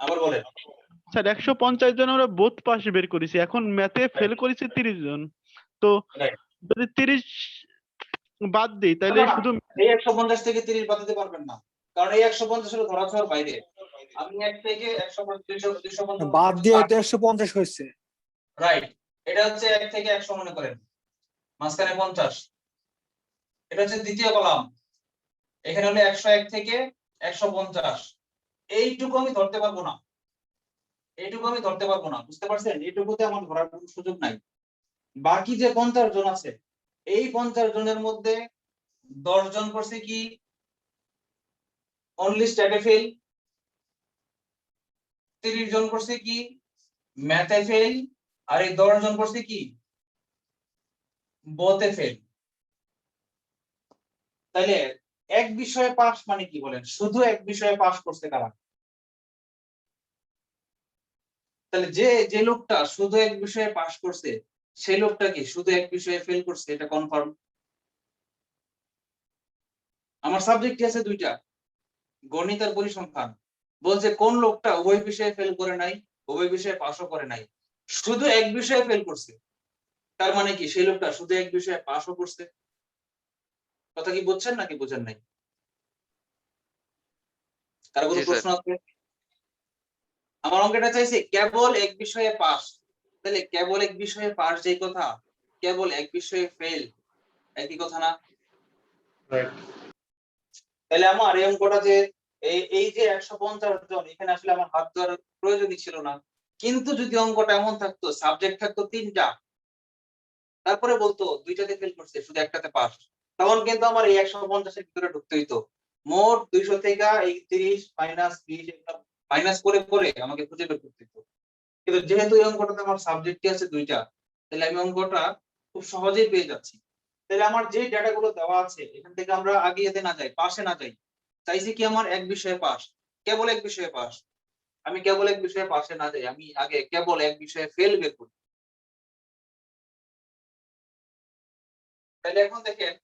আবার বলেন। স্যার 150 জন আমরা বোথ পাস বের করেছি, এখন ম্যাথে ফেল করেছে 30 জন। তো Right. যদি 30 বাদ দিই তাহলে না, না, শুধু এই 150 থেকে 30 বাদ দিতে পারবেন না, কারণ এই 150 হলো ধরাছোঁয়ার বাইরে। আমি 1 থেকে 150 250 বাদ দিয়ে তো 150 হয়েছে। রাইট, এটা হচ্ছে 1 থেকে 100 মনে করেন, মাঝখানে 50, এটা হচ্ছে দ্বিতীয় কলাম। এখানে হলো 101 থেকে 150, এইটুকু আমি ধরতে পারবো না, এইটুকু আমি ধরতে পারবো না, বুঝতে পারছেন? এইটুকুতে আমার ধরার কোনো সুযোগ নাই। বাকি যে 50 জন আছে, এই 50 জনের মধ্যে 10 জন করছে কি অনলি স্ট্যাটে ফেল, 30 জন করছে কি ম্যাথে ফেল, আর এই 10 জন করছে কি বোথে ফেল। তাহলে এক বিষয়ে পাস মানে কি বলেন? শুধু এক বিষয়ে পাস করছে কারা? তাহলে যে যে লোকটা শুধু এক বিষয়ে পাস করছে সেই লোকটা কি শুধু এক বিষয়ে ফেল করছে? এটা কনফার্ম। আমার সাবজেক্ট আছে দুইটা, গণিত আর পরিসংখ্যান। বলছে কোন লোকটা উভয় বিষয়ে ফেল করে নাই, উভয় বিষয়ে পাসও করে নাই, শুধু এক বিষয়ে ফেল করছে। তার মানে কি সেই লোকটা শুধু এক বিষয়ে পাসও করছে। কথা কি বুঝছেন নাকি বুঝেন নাই? কারো কোনো জি স্যার। প্রশ্ন আছে? আমার অঙ্কটা চাইছে কেবল এক বিষয়ে পাস। তাহলে কেবল এক বিষয়ে পাস যেই কথা, কেবল এক বিষয়ে ফেল একই কথা না? রাইট। তাহলে আমার এই অঙ্কটা যে এই যে 150 জন, এখানে আসলে আমার হাত ধরার প্রয়োজনই ছিল না। কিন্তু যদি অঙ্কটা এমন থাকতো, সাবজেক্ট থাকতো 3টা, তারপরে বলতো 2টাতে ফেল করছে শুধু একটাতে পাস, তখন কিন্তু আমার এই 150 এর ভিতরে ঢুকতে হইতো। মোট 200 থেকে এই 30 মাইনাস 20 মাইনাস করে করে আমাকে খুঁজে বের করতে হইতো। কিন্তু যেহেতু এই অঙ্কটাতে আমার সাবজেক্টই আছে 2টা, তাহলে আমি অঙ্কটা খুব সহজেই পেয়ে যাচ্ছি। তাহলে আমার যে ডেটাগুলো দেওয়া আছে এখান থেকে আমরা আগে যেতে না যাই, পাশে না যাই, চাইছি কি আমার এক বিষয়ে পাস, কেবল এক বিষয়ে পাস। আমি কেবল এক বিষয়ে পাশে না যাই, আমি আগে কেবল এক বিষয়ে ফেল বের করি। তাহলে এখন দেখেন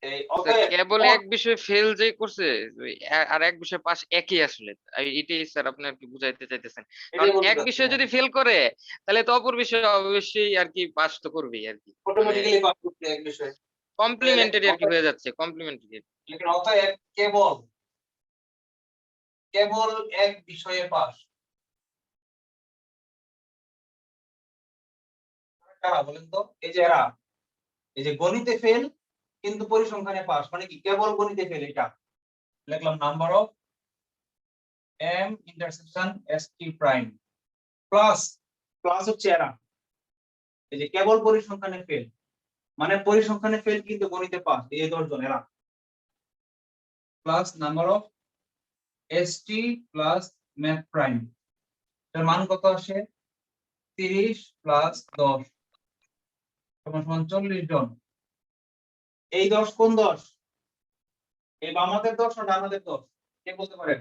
এই স্যার অতএব কেবল এক বিষয়ে ফেল যে করছে ওই আর এক বিষয়ে পাস একই আসলে। এটাই স্যার আপনি আর কি বুঝাইতে চাইতেছেন। কারণ এটাই বলতে এক চাচ্ছি, বিষয়ে যদি ফেল করে তাহলে তো অপর বিষয়ে অবশ্যই আর কি পাস তো করবেই আর কি। মানে অটোমেটিক্যালি পাস করতে এক বিষয়ে। তাহলে কমপ্লিমেন্টারি আর কি অতএব হয়ে যাচ্ছে, কমপ্লিমেন্টারি। অতএব কেবল কেবল এক বিষয়ে পাস কারা বলেন তো? এই যে এরা, এই যে গণিতে ফেল কিন্তু পরিসংখ্যানে পাস, মানে কি কেবল গণিতে ফেল। এটা লিখলাম number of m intersection st prime plus, plus হচ্ছে এরা, এই যে কেবল পরিসংখ্যানে ফেল মানে পরিসংখ্যানে ফেল কিন্তু গণিতে পাস, এই 10 জন এরা, plus number of st plus math prime, এর মান কত আসে 30 প্লাস 10 সমান সমান 40 জন। এই 10 কোন 10? এই বাম হাতের 10 না ডান হাতের 10? কে বলতে পারেন?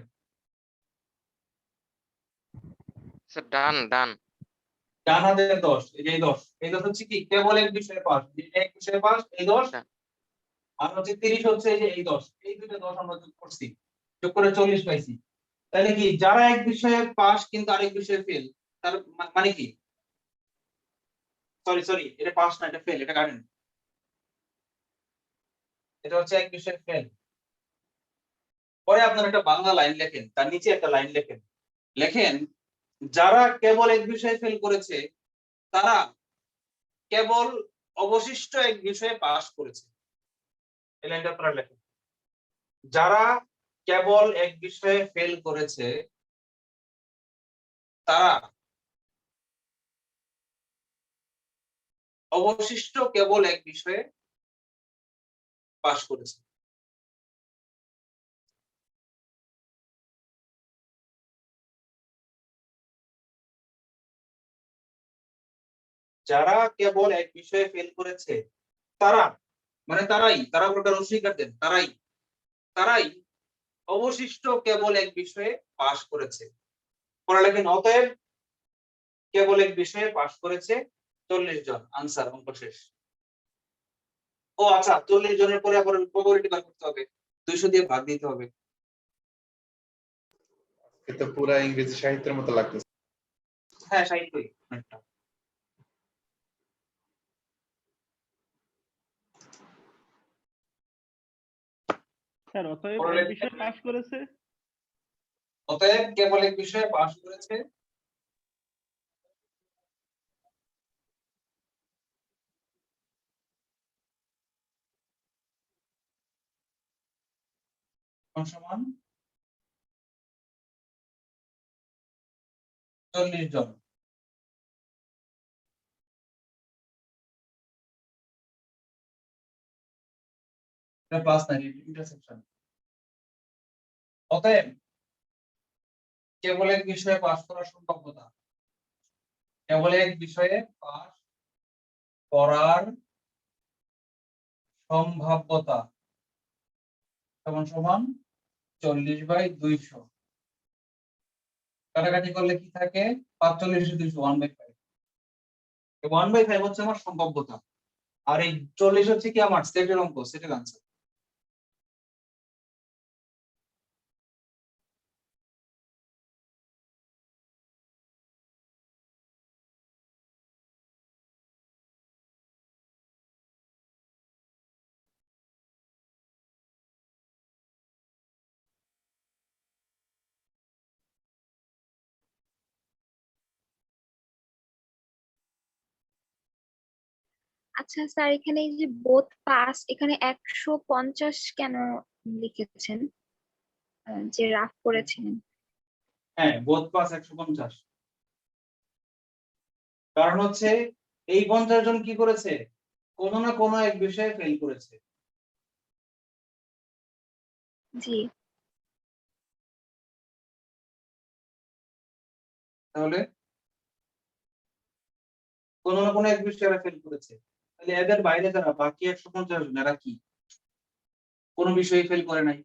স্যার ডান ডান। ডান হাতের 10, এই যে এই 10, এই 10 হচ্ছে কি কেবল এক বিষয়ে পাস, এক বিষয়ে পাস এই 10, ডান। আর হচ্ছে 30 হচ্ছে এই যে এই 10, এই দুটো 10 আমরা যোগ করছি, যোগ করে 40 পাইছি। তাহলে কি যারা এক বিষয়ে পাস কিন্তু আরেক বিষয়ে ফেল, তার মানে কি? সরি সরি, এটা পাস না, এটা ফেল, এটা কারেন্ট। এটা হচ্ছে এক বিষয়ে ফেল। পরে আপনারা একটা বাংলা লাইন লেখেন, তার নিচে একটা লাইন লেখেন, লেখেন যারা কেবল এক বিষয়ে ফেল করেছে তারা কেবল অবশিষ্ট এক বিষয়ে পাস করেছে। এই লাইনটা আপনারা লেখেন, যারা কেবল এক বিষয়ে ফেল করেছে তারা অবশিষ্ট কেবল এক বিষয়ে পাস করেছে। যারা কেবল এক বিষয়ে ফেল করেছে তারা মানে তারা প্রকার অস্বীকার দেন, তারাই অবশিষ্ট কেবল এক বিষয়ে পাশ করেছে। পরে লেখেন অতএব কেবল এক বিষয়ে পাশ করেছে 40 জন। আনসার, অঙ্ক শেষ। ও আচ্ছা, 40 জনের পরে আবার প্রবাবিলিটি বার করতে হবে, 200 দিয়ে ভাগ দিতে হবে। এটা পুরা ইংরেজি সাহিত্যের মতো লাগতেছে। হ্যাঁ, সাহিত্যই অনেকটা। স্যার অতএব পরে এক লেখেন, বিষয়ে পাস করেছে। অতএব কেবল এক বিষয়ে পাশ করেছে সমান 40 জন। এটা প্লাস নাই, ইন্টারসেকশন। অতএব কেবল এক বিষয়ে পাশ করার সম্ভাব্যতা, কেবল এক বিষয়ে পাশ করার সম্ভাব্যতা সমান সমান 40/200। কাটাকাটি করলে কি থাকে? 45/200, 1/5। 1/5 হচ্ছে আমার সম্ভাব্যতা, আর এই 40 হচ্ছে কি আমার সেটের অঙ্ক, সেটের আনসার। আচ্ছা স্যার, এখানে এই যে বোথ পাস, এখানে 150 কেন লিখেছেন? যে রাফ করেছিলেন। হ্যাঁ, বোধ পাস 150। কারণ হচ্ছে এই 50 জন কি করেছে? কোনো না কোনো এক বিষয়ে ফেল করেছে। জি। তাহলে কোনো না কোনো এক বিষয়ে এরা ফেল করেছে। তাহলে এদের বাইরে যারা বাকি 150 জন, এরা কি কোনো বিষয়ে ফেল করে নাই?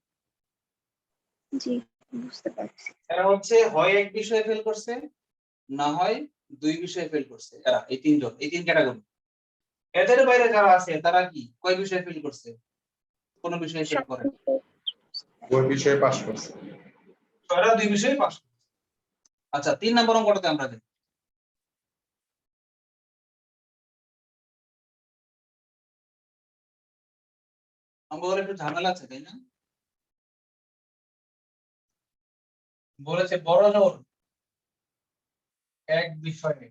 জি, বুঝতে পারছি। এরা হচ্ছে হয় এক বিষয়ে ফেল করছে, না হয় 2 বিষয়ে ফেল করছে। এরা এই 3 জন, এই 3 ক্যাটাগরি। এদের বাইরে যারা আছে তারা কি কয় বিষয়ে ফেল করছে? কোনো বিষয়ে ফেল করে নাই। ওই বিষয়ে পাস করছে। এরা 2 বিষয়ে পাস করছে। আচ্ছা, 3 নম্বর অঙ্কটাতে আমরা যাই। অঙ্কগুলো একটু ঝামেলা আছে, তাই না? বলেছে বড় জোর এক বিষয়ে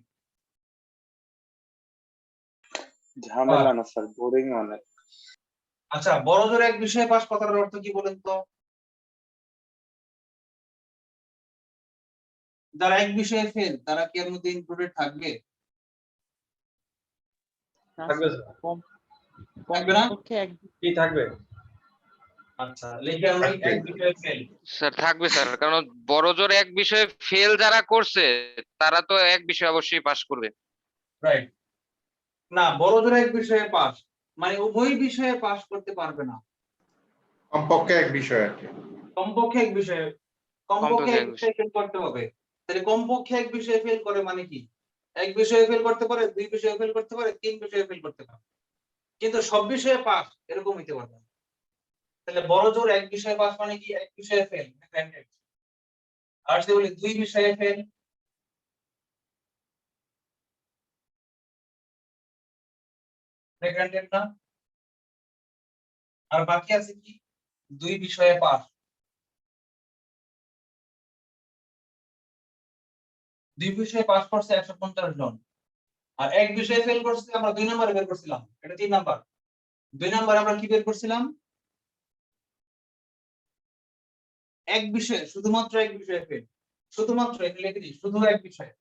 ঝামেলা না স্যার, বোরিং অনেক। আচ্ছা, বড় জোর এক বিষয়ে পাস কথাটার অর্থ কি বলেন তো? যারা এক বিষয়ে ফেল তারা কি এর মধ্যে ইনক্লুডেড থাকবে? থাকবে স্যার। থাকবে না? কি থাকবে? আচ্ছা, লিখে আমরা এক বিষয়ে ফেল। স্যার থাকবে স্যার, কারণ বড় জোর এক বিষয়ে ফেল যারা করছে তারা তো এক বিষয়ে অবশ্যই পাস করবে। রাইট। না, বড় জোর এক বিষয়ে পাস মানে উভয় বিষয়ে পাস করতে পারবে না, কমপক্ষে এক বিষয় আর কি। কমপক্ষে এক বিষয়ে, কমপক্ষে এক বিষয়ে ফেল করতে হবে। তাহলে কমপক্ষে এক বিষয়ে ফেল করে মানে কি? এক বিষয়ে ফেল করতে পারে, 2 বিষয়ে ফেল করতে পারে, 3 বিষয়ে ফেল করতে পারে, কিন্তু সব বিষয়ে পাস এরকম হইতে পারবে না। তাহলে বড় জোর এক বিষয়ে পাস মানে কি? এক বিষয়ে ফেল গ্রান্টেড। আর যদি বলি 2 বিষয়ে ফেল, গ্রান্টেড না। আর বাকি আছে কি? 2 বিষয়ে পাস। 2 বিষয়ে পাস করছে 150 জন, আর এক বিষয়ে ফেল করছে আমরা 2 নম্বরে বের করছিলাম, এটা 3 নাম্বার। 2 নম্বরে আমরা কি বের করছিলাম? এক বিষয়ে, শুধুমাত্র এক বিষয়ে ফেল, শুধুমাত্র এখানে লিখে দিই, শুধু এক বিষয়ে,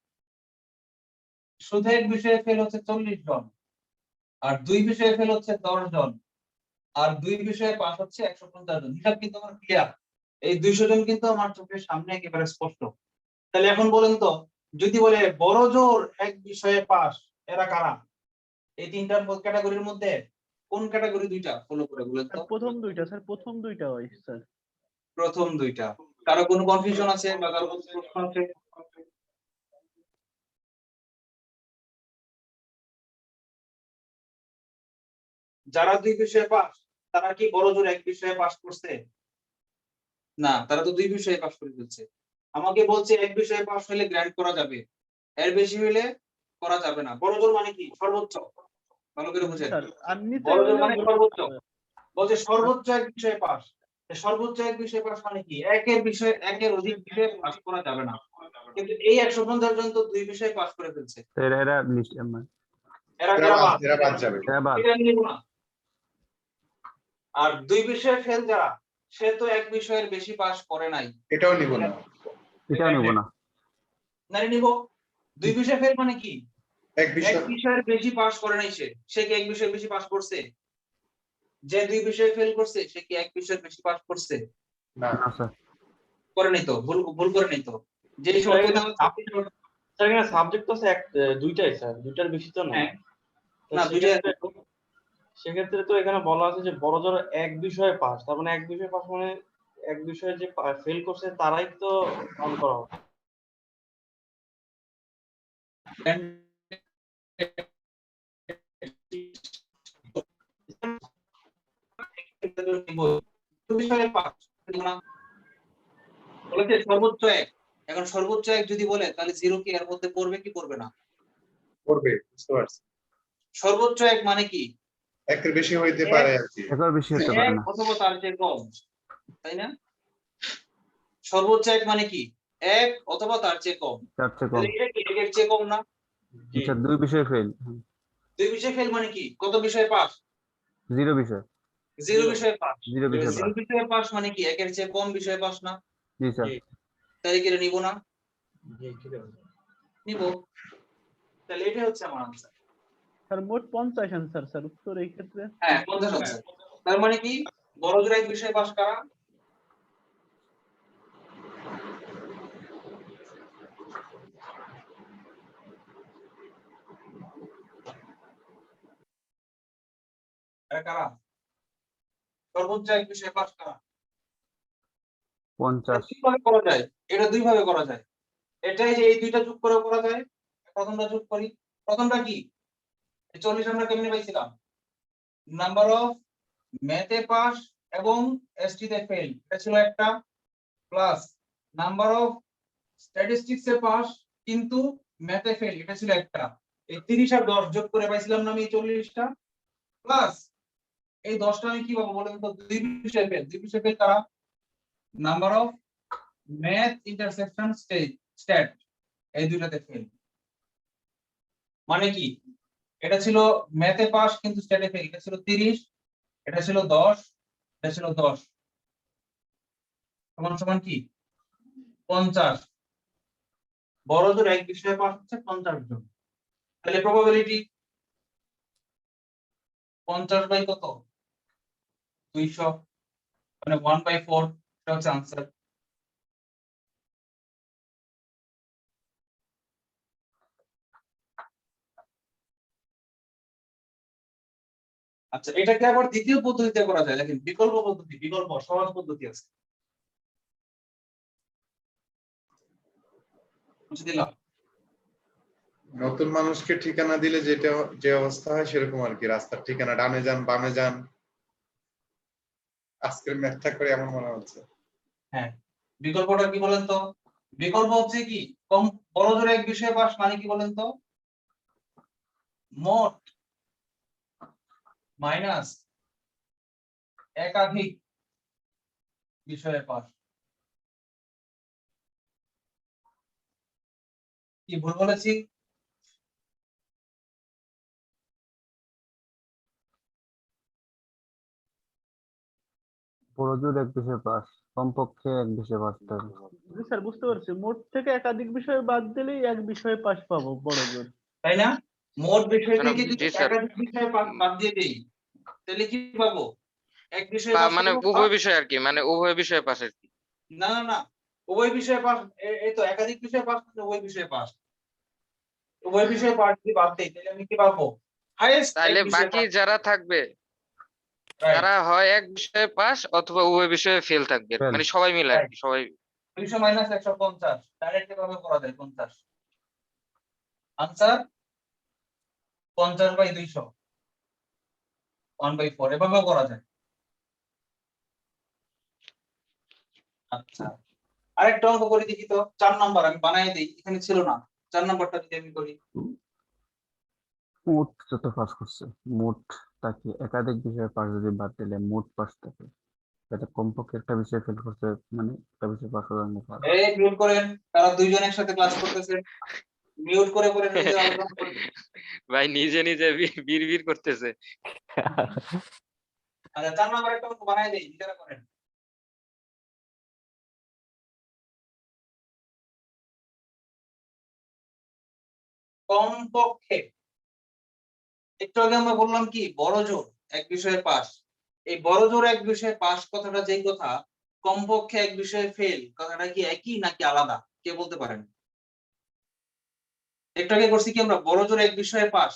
শুধু এক বিষয়ে ফেল হচ্ছে 40 জন, আর 2 বিষয়ে ফেল হচ্ছে 10 জন, আর 2 বিষয়ে পাস হচ্ছে 150 জন। হিসাব কিন্তু আমার ক্লিয়ার। এই 200 জন কিন্তু আমার চোখের সামনে একেবারে স্পষ্ট। তাহলে এখন বলেন তো, যদি বলে বড় জোর এক বিষয়ে পাস, এরা কারা? এই 3টা ক্যাটাগরির মধ্যে কোন ক্যাটাগরি দুইটা ফলো করে বলেন তো? প্রথম দুইটা স্যার, প্রথম দুইটা হয় স্যার। প্রথম দুইটা। কারো কোনো কনফিউশন আছে বা কারো কোনো প্রশ্ন আছে? যারা দুই বিষয়ে পাস তারা কি বড় জোর এক বিষয়ে পাস করছে? না, তারা তো দুই বিষয়ে পাস করে ফেলছে। আমাকে বলছে এক বিষয়ে পাস হলে গ্র্যান্ড করা যাবে, এর বেশি হলে করা যাবে না। বড় জোর মানে কি? সর্বোচ্চ। ভালো করে বুঝেন। স্যার আর নিচে বড় জোর হইলেও মানে সর্বোচ্চ। বলছে সর্বোচ্চ এক বিষয়ে পাস। সর্বোচ্চ এক বিষয়ে পাস মানে কি? একের অধিক বিষয়ে পাস করা যাবে না। কিন্তু এই 150 জন তো দুই বিষয়ে পাস করে ফেলছে। এরা এরা এরা বাদ যাবে। এটা নিব না। আর দুই বিষয়ে ফেল যারা, সে তো এক বিষয়ের বেশি পাস করে নাই। এটাও নিব না। নারী নিব। দুই বিষয়ে ফেল মানে কি? এক বিষয় এক বিষয়ের বেশি পাস করে নাই সে। সে কি এক বিষয়ের বেশি পাস করছে? যে দুই বিষয়ে ফেল করছে সে কি এক বিষয়ের বেশি পাস করছে? না। করে নাই তো, ভুল করে নাই তো। যে স্যার এখানে সাবজেক্ট তো দুইটাই স্যার, দুইটার বেশি তো না। না, দুইটা সেক্ষেত্রে তো এখানে বলা আছে যে বড় জোর এক বিষয়ে পাস, তার মানে এক বিষয়ে পাস মানে এক বিষয়ে যে ফেল করছে তারাই তো কাউন্ট করা হবে। বলেছে সর্বোচ্চ এক। এখন সর্বোচ্চ এক যদি বলে তাহলে জিরো কি এর মধ্যে পড়বে কি পড়বে না? করবে, বুঝতে পারছি। সর্বোচ্চ এক মানে কি? একের বেশি হইতে পারে আর কি। এক অথবা তার চেয়ে কম, তাই না? সর্বোচ্চ এক মানে কি? এক অথবা তার চেয়ে কম। তাহলে এটা কি একের চেয়ে কম না? দুই বিষয়ে ফেল। দুই বিষয়ে ফেল মানে কি? কত বিষয়ে পাস? জিরো বিষয়। জিরো বিষয়ে পাস। জিরো বিষয়ে জিরো বিষয়ে পাস মানে কি? একের চেয়ে কম বিষয়ে পাস না? জি স্যার। তাহলে কি এটা নিব না? জি, ঠিক আছে। নিব। তাহলে এটা হচ্ছে আমার আনসার। স্যার মোট 50 আনসার স্যার উত্তর এই ক্ষেত্রে। হ্যাঁ, 50 আনসার। তার মানে কি? বড় জোর এক বিষয়ে পাস কারা? কারা? সর্বোচ্চ এক বিষয়ে পাস কারা? 50। কিভাবে করা যায়? এটা দুই ভাবে করা যায়। এটাই যে এই দুইটা যোগ করে করা যায়। প্রথমটা যোগ করি। প্রথমটা কি? 40 আমরা কেমনে পাইছিলাম? নাম্বার অফ ম্যাথে পাস এবং এসটি তে ফেল, এটা ছিল একটা, plus number of statistics A pass কিন্তু ম্যাথে ফেল, এটা ছিল একটা। এই 30 আর 10 যোগ করে পাইছিলাম না আমি এই 40টা, প্লাস এই 10টা আমি কি পাবো বলেন তো? দুই বিষয়ে ফেল কারা? Number of math intersection stat, এই দুইটাতে ফেল। মানে কি? এটা ছিল ম্যাথে পাস কিন্তু স্ট্যাটে ফেল, এটা ছিল 30, এটা ছিল 10, এটা ছিল 10, সমান সমান কি? 50। বড় জোর এক বিষয়ে পাস হচ্ছে 50 জন। তাহলে প্রবাবিলিটি 50 বাই কত? 200, মানে 1/4, এটা হচ্ছে आंसर। আচ্ছা, এটাকে আবার দ্বিতীয় পদ্ধতিতে করা যায়, দেখেন বিকল্প পদ্ধতি, বিকল্প সহজ পদ্ধতি আছে। বুঝে দিলাম। নতুন মানুষকে ঠিকানা দিলে যেটা যে অবস্থা হয় সেরকম আর কি, রাস্তার ঠিকানা ডানে যান বামে যান। আজকের ম্যাথটা করে এমন মনে হচ্ছে। হ্যাঁ, বিকল্পটা কি বলেন তো? বিকল্প হচ্ছে কি? কম বড় জোর এক বিষয়ে পাস মানে কি বলেন তো? মোট মাইনাস একাধিক বিষয়ে পাস। কি ভুল বলেছি? বড়জোর এক বিষয়ে পাস, কমপক্ষে এক বিষয়ে পাস হবে। জি স্যার বুঝতে পারছি, মোট থেকে একাধিক বিষয় বাদ দিলেই এক বিষয়ে পাস পাবো বড়জোর, তাই না? মোট বিষয় থেকে যদি জি স্যার। একাধিক বিষয় বাদ দিয়ে দেই তাহলে কি পাবো? এক বিষয়ে পাস মানে করবো, উভয় বিষয় আর কি, মানে উভয় বিষয়ে পাস আর কি। না না না, উভয় বিষয়ে পাস। এই তো একাধিক বিষয়ে পাস, উভয় বিষয়ে পাস। উভয় বিষয়ে পাস যদি বাদ দেই তাহলে আমি কি পাবো? হাইয়েস্ট এক তাহলে বিষয়ে বাকি পাস। যারা থাকবে রাইট তারা হয় এক বিষয়ে পাস অথবা উভয় বিষয়ে ফেল থাকবে, Fail. মানে সবাই মিলে আর Right. কি, সবাই। 200 মাইনাস 150 ডাইরেক্ট ভাবে করা যায় 50 আনসার 50/200 1/4 এভাবেও করা যায়। আচ্ছা আরেকটা অঙ্ক করে দেখি তো 4 নাম্বার আমি বানাই দিই, এখানে ছিল না 4 নাম্বারটা যদি আমি করি। মোট যত পাস করছে, মোট তাকে একাধিক বিষয়ে পাস যদি বাদ দিলে মোট পাস থাকে, এটা কমপক্ষে একটা বিষয় ফেল করছে, মানে একটা বিষয় পাস করার মতো পাস। এই মিউট করেন, কারণ দুইজন একসাথে ক্লাস করতেছে, মিউট করে করে নিজে আলোচনা করেন। ভাই নিজে নিজে বিড়বিড় করতেছে। আচ্ছা 4 নাম্বার একটা অঙ্ক বানাই দেই, নিজেরা করেন। কমপক্ষে একটু আগে আমরা বললাম কি বড় জোর এক বিষয়ে পাস, এই বড় জোর এক বিষয়ে পাস কথাটা যেই কথা, কমপক্ষে এক বিষয়ে ফেল কথাটা কি একই নাকি আলাদা, কে বলতে পারেন? একটু আগে করছি কি আমরা বড় জোর এক বিষয়ে পাস,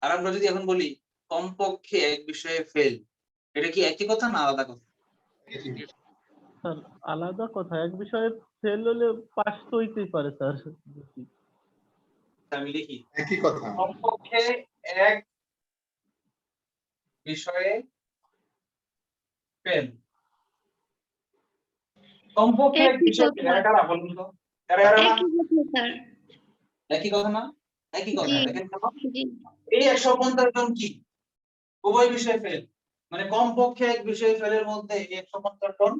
আর আমরা যদি এখন বলি কমপক্ষে এক বিষয়ে ফেল, এটা কি একই কথা না আলাদা কথা? স্যার আলাদা কথা, এক বিষয়ে ফেল হলে পাস তো হইতেই পারে স্যার। আমি লিখি একই কথা। কমপক্ষে এক বিষয়ে ফেল, কমপক্ষে এক বিষয়ে ফেল, এটা কারা বলুন তো, কারা কারা না? একই কথা না? একই কথা। দেখেন এই 150 জন কি উভয় বিষয়ে ফেল, মানে কমপক্ষে এক বিষয়ে ফেলের মধ্যে এই 150 জন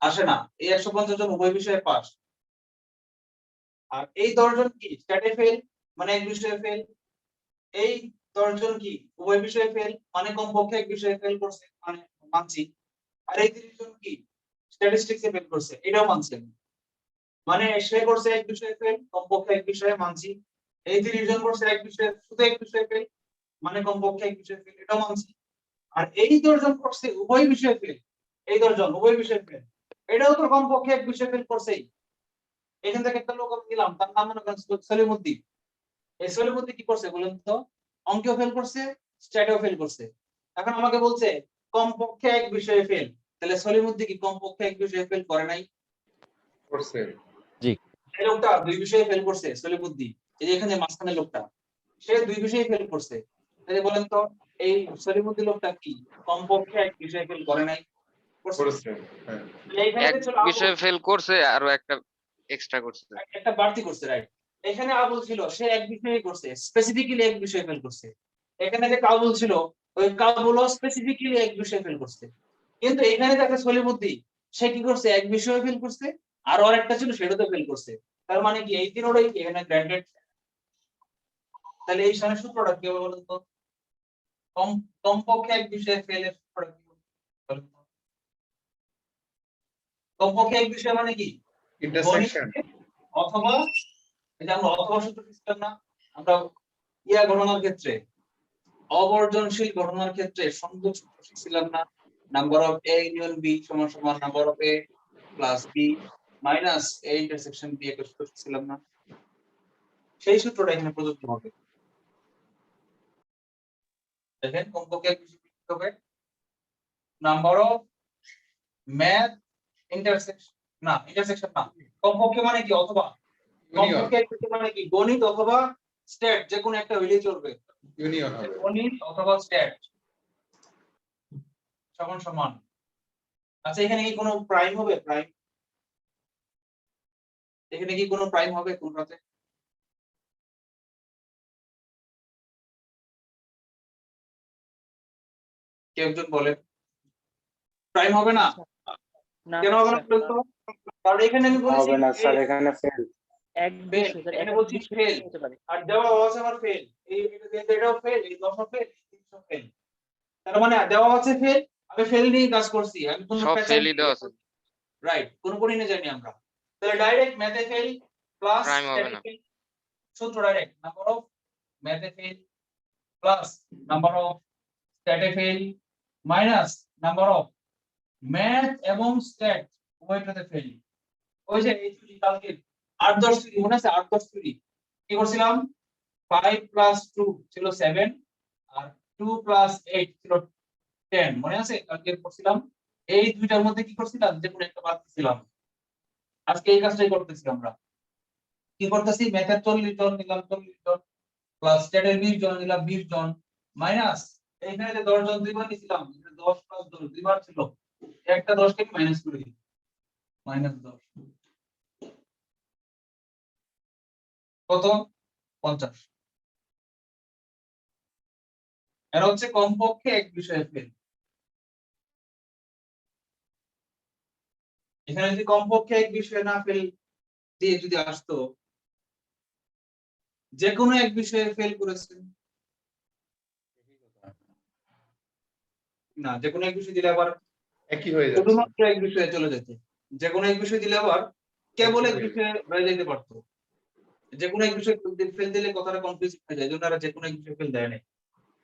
আসে না, এই 150 জন উভয় বিষয়ে পাস। আর এই 10 জন কি স্ট্যাটে ফেল, মানে এক বিষয়ে ফেল। এই 10 জন কি উভয় বিষয়ে ফেল, মানে কমপক্ষে এক বিষয়ে ফেল করছে, মানে মানছি। আর এই 30 জন কি স্ট্যাটিস্টিক্সে ফেল করছে, এটাও মানছেন, মানে সে করছে এক বিষয়ে ফেল, কমপক্ষে এক বিষয়ে মানছি। এই 30 জন করছে এক বিষয়ে, শুধু এক বিষয়ে ফেল, মানে কমপক্ষে এক বিষয়ে ফেল, এটাও মানছি। আর এই 10 জন করছে উভয় বিষয়ে ফেল, এই 10 জন উভয় বিষয়ে ফেল, এটাও তো কমপক্ষে এক বিষয়ে ফেল করছেই। এখান থেকে একটা লোক আমি দিলাম, তার নাম মনে করেন সলিমুদ্দিন। এই সলিমুদ্দিন কি করছে বলেন তো, অঙ্কেও ফেল করছে, স্ট্যাটেও ফেল করছে। এখন আমাকে বলছে কমপক্ষে এক বিষয়ে ফেল, তাহলে সলিমুদ্দিন কি কমপক্ষে এক বিষয়ে ফেল করে নাই? করছে। এই লোকটা দুই বিষয়ে ফেল করছে, সলিমুদ্দিন, এই যে এখানে মাঝখানে লোকটা, সে দুই বিষয়ে ফেল করছে, তাহলে বলেন তো এই সলিমুদ্দিন লোকটা কি কমপক্ষে এক বিষয়ে ফেল করে নাই? করছে। করছে, হ্যাঁ। এইখানে এক যে ছিল আবুল, বিষয়ে ফেল করছে, আরো একটা এক্সট্রা করছে। একটা বাড়তি করছে, রাইট। এখানে আবুল ছিল, সে এক বিষয়ে করছে, স্পেসিফিক্যালি এক বিষয়ে ফেল করছে। এখানে যে কাবুল ছিল, ওই কাবুলও স্পেসিফিক্যালি এক বিষয়ে ফেল করছে। কিন্তু এখানে যে একটা সলিমুদ্দিন, সে কি করছে এক বিষয়ে ফেল করছে, আর আরেকটা ছিল সেটাতে ফেল করছে। তার মানে কি এই তিনটাই কি এখানে গ্র্যান্ডেড? তাহলে এই সময় সূত্রটা কি হবে বলুন তো, কমপক্ষে এক বিষয়ে ফেলের সূত্রটা কি হবে বলুন তো? কমপক্ষে এক বিষয় মানে কি ইন্টারসেকশন। অথবা, এই যে আমরা অথবা সূত্র শিখতাম না আমরা ইয়া ঘটনার ক্ষেত্রে, অবর্জনশীল ঘটনার ক্ষেত্রে সংযোগ সূত্র শিখছিলাম না, number of A union B সমান সমান number of A plus B minus A intersection B, একটা সূত্র শিখছিলাম না? সেই সূত্রটা এখানে প্রযোজ্য হবে। দেখেন কমপক্ষে এক বিষয় কি হবে, নাম্বার অফ ম্যাথ ইন্টারসেকশন, না ইন্টারসেকশন না, কমপক্ষে মানে কি অথবা, কমপক্ষে এক বিষয় মানে কি গণিত অথবা স্ট্যাট, যে কোনো একটা হইলেই চলবে, ইউনিয়ন হবে। গণিত অথবা স্ট্যাট সমান সমান। আচ্ছা এখানে কি কোনো প্রাইম হবে? প্রাইম, এখানে কি কোনো প্রাইম হবে কোনটাতে? কেউ একজন বলেন, প্রাইম হবে না? কেন হবে না বলতো? কারণ এখানে আমি বলেছি হবে না স্যার, এখানে ফেল। এখানে বলছি ফেল, আর দেওয়া আছে আমার ফেল, এই এটাও ফেল, এই 10ও ফেল, এই 30ও ফেল। তার মানে দেওয়া আছে ফেল, আমি ফেল নিয়ে কাজ করছি, আমি কোনো সব প্যাটার্ন ফেলই দেওয়া আছে, রাইট, কোনো পরিণে যাইনি আমরা। তাহলে ডাইরেক্ট ম্যাথে ফেল প্লাস প্রাইম হবে না। সূত্র ডাইরেক্ট নাম্বার অফ ম্যাথে ফেল প্লাস নাম্বার অফ স্ট্যাটে fail minus number of math এবং স্ট্যাট উভয়টাতে ফেল। ওই যে এই চুরি কালকে 8-10 চুরি মনে আছে, 8-10 চুরি কি করছিলাম, 5 + 2 ছিল 7 আর 2 + 8 ছিল 10 মনে আছে কালকে করছিলাম এই দুইটার মধ্যে কি করছিলাম যে কোনো একটা বাদ দিছিলাম আজকে এই কাজটাই করতেছি আমরা কি করতেছি ম্যাথের 40 জন নিলাম 40 জন প্লাস স্ট্যাটের 20 জন নিলাম 20 জন মাইনাস এইখানে যে 10 জন দুইবার নিছিলাম 10 প্লাস 10 দুইবার ছিল একটা 10 কে মাইনাস করে দিই -10 কত 50 এর হচ্ছে কমপক্ষে এক বিষয়ে ফেল এখানে যদি কমপক্ষে এক বিষয়ে না ফেল দিয়ে যদি আসতো যে কোনো এক বিষয়ে ফেল করেছেন না যে কোনো এক বিষয় দিলে আবার একই হয়ে যাচ্ছে শুধুমাত্র এক বিষয়ে চলে যেত যে কোনো এক বিষয় দিলে আবার কেবল এক বিষয়ে রয়ে যেতে পারতো যে কোনো এক বিষয়ে ফেল দিলে কথাটা কনফিউজ হয়ে যায় জন্য যে কোনো এক বিষয়ে ফেল দেয় না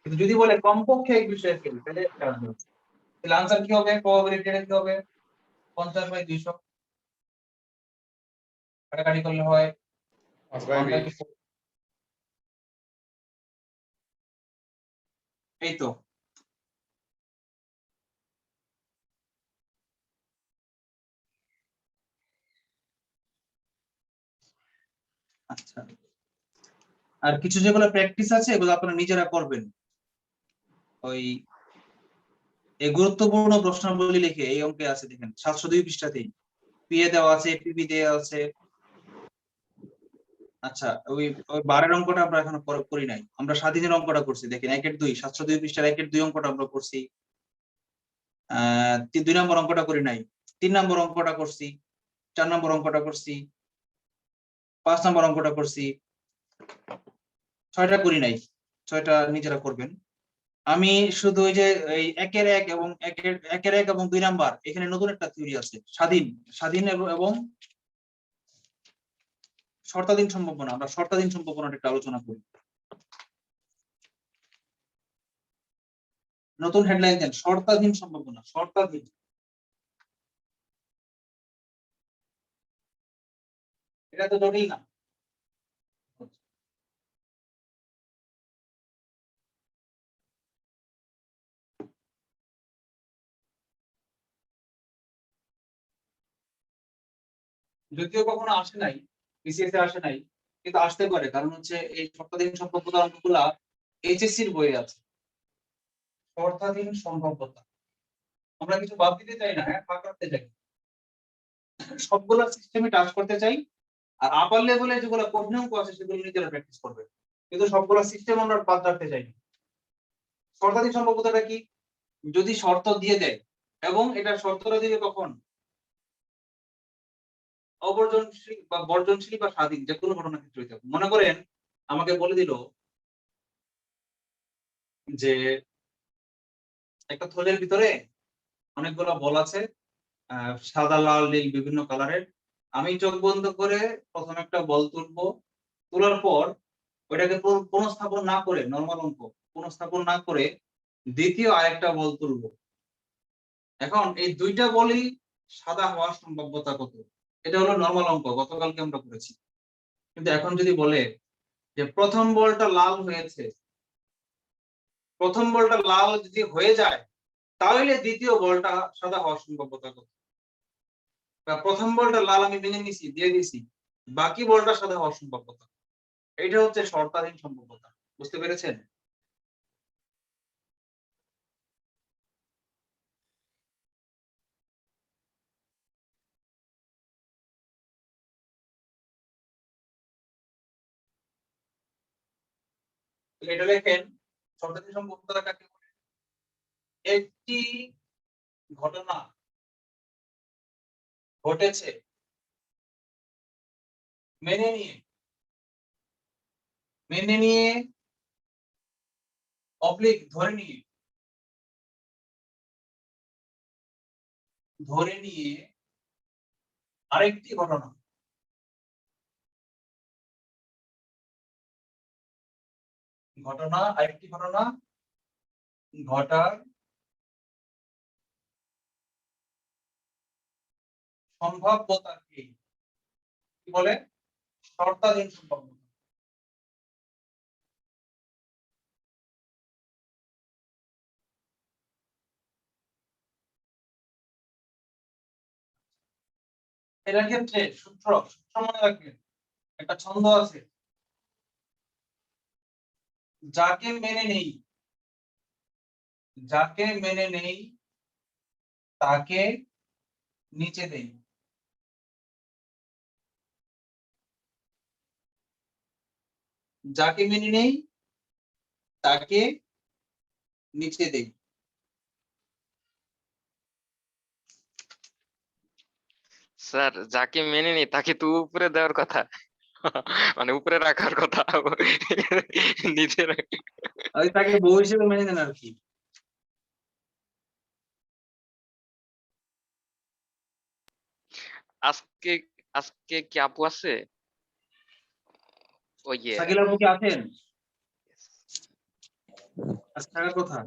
কিন্তু যদি বলে কমপক্ষে এক বিষয়ে ফেল তাহলে আনসার কি হবে প্রবাবিলিটিটা কি হবে 50/200 কাটাকাটি করলে হয় 5/20 এই তো আচ্ছা আর কিছু যেগুলো প্র্যাকটিস আছে এগুলো আপনারা নিজেরা করবেন ওই এই গুরুত্বপূর্ণ প্রশ্নাবলী লিখে এই অঙ্কে আছে দেখেন 702 পৃষ্ঠাতেই পিএ দেওয়া আছে পিবি দেওয়া আছে আচ্ছা ওই ওই বারের অঙ্কটা আমরা এখনো করি নাই আমরা স্বাধীনের অঙ্কটা করছি দেখেন 1-2 702 পৃষ্ঠার 1-2 অঙ্কটা আমরা করছি 2 নম্বর অঙ্কটা করি নাই 3 নম্বর অঙ্কটা করছি 4 নম্বর অঙ্কটা করছি 5 নম্বর অঙ্কটা করছি 6টা করি নাই 6টা নিজেরা করবেন আমি শুধু ওই যে এই 1-1 এবং 1-1 এবং 2 নাম্বার এখানে নতুন একটা থিওরি আছে স্বাধীন এবং শর্তাধীন সম্ভাবনা আমরা শর্তাধীন সম্ভাবনাটা একটু আলোচনা করি নতুন হেডলাইন দেন শর্তাধীন সম্ভাবনা শর্তাধীন এটা তো জটিল না যদিও কখনো আসে নাই বিসিএস এ আসে নাই কিন্তু আসতে পারে কারণ হচ্ছে এই শর্তাধীন সম্ভাব্যতা অঙ্কগুলা এইচএসসি এর বইয়ে আছে শর্তাধীন সম্ভাব্যতা আমরা কিছু বাদ দিতে চাই না হ্যাঁ ফাঁক রাখতে চাই সবগুলা সিস্টেমে টাচ করতে চাই আর আপার লেভেলে যেগুলো কঠিন অঙ্ক আছে সেগুলো নিজেরা প্র্যাকটিস করবে কিন্তু সবগুলা সিস্টেম আমরা বাদ রাখতে চাই না শর্তাধীন সম্ভাব্যতাটা কি যদি শর্ত দিয়ে দেয় এবং এটা শর্তটা দিবে কখন অবর্জনশীল বা বর্জনশীল বা স্বাধীন যে কোনো ঘটনা ক্ষেত্রে হইতে পারে। মনে করেন আমাকে বলে দিল যে একটা থলের ভিতরে অনেকগুলো বল আছে সাদা লাল নীল বিভিন্ন কালারের আমি চোখ বন্ধ করে প্রথম একটা বল তুলবো তোলার পর ওইটাকে পুনঃস্থাপন না করে নরমাল অঙ্ক পুনঃস্থাপন না করে দ্বিতীয় আরেকটা বল তুলবো এখন এই দুইটা বলই সাদা হওয়ার সম্ভাব্যতা কত এটা হলো নরমাল অঙ্ক গতকালকে আমরা করেছি কিন্তু এখন যদি বলে যে প্রথম বলটা লাল হয়েছে প্রথম বলটা লাল যদি হয়ে যায় তাহলে দ্বিতীয় বলটা সাদা হওয়ার সম্ভাব্যতা কত প্রথম বলটা লাল আমি মেনে নিছি দিয়ে দিছি বাকি বলটা সাদা হওয়ার সম্ভাব্যতা এটা হচ্ছে শর্তাধীন সম্ভাব্যতা বুঝতে পেরেছেন এটা লেখেন শর্তাধীন সম্ভাব্যতা কাকে বলে একটি ঘটনা ঘটেছে মেনে নিয়ে অবলিক ধরে নিয়ে আরেকটি ঘটনা আরেকটি ঘটনা ঘটার সম্ভাব্যতাকে কি বলে শর্তাধীন সম্ভাব্যতা এটার ক্ষেত্রে সূত্র মনে রাখবেন, একটা ছন্দ আছে, যাকে মেনে নেই তাকে নিচে দেই। যাকে মেনে নেই তাকে নিচে দেই। স্যার যাকে মেনে নি তাকে তো উপরে দেওয়ার কথা, মানে উপরে রাখার কথা, নিচে ওই তাকে বউ হিসেবে মেনে নেন আর কি। আজকে আজকে কি আপু আছে? ওই শাকিল আপু কি আছেন? আজকে থাকার কথা।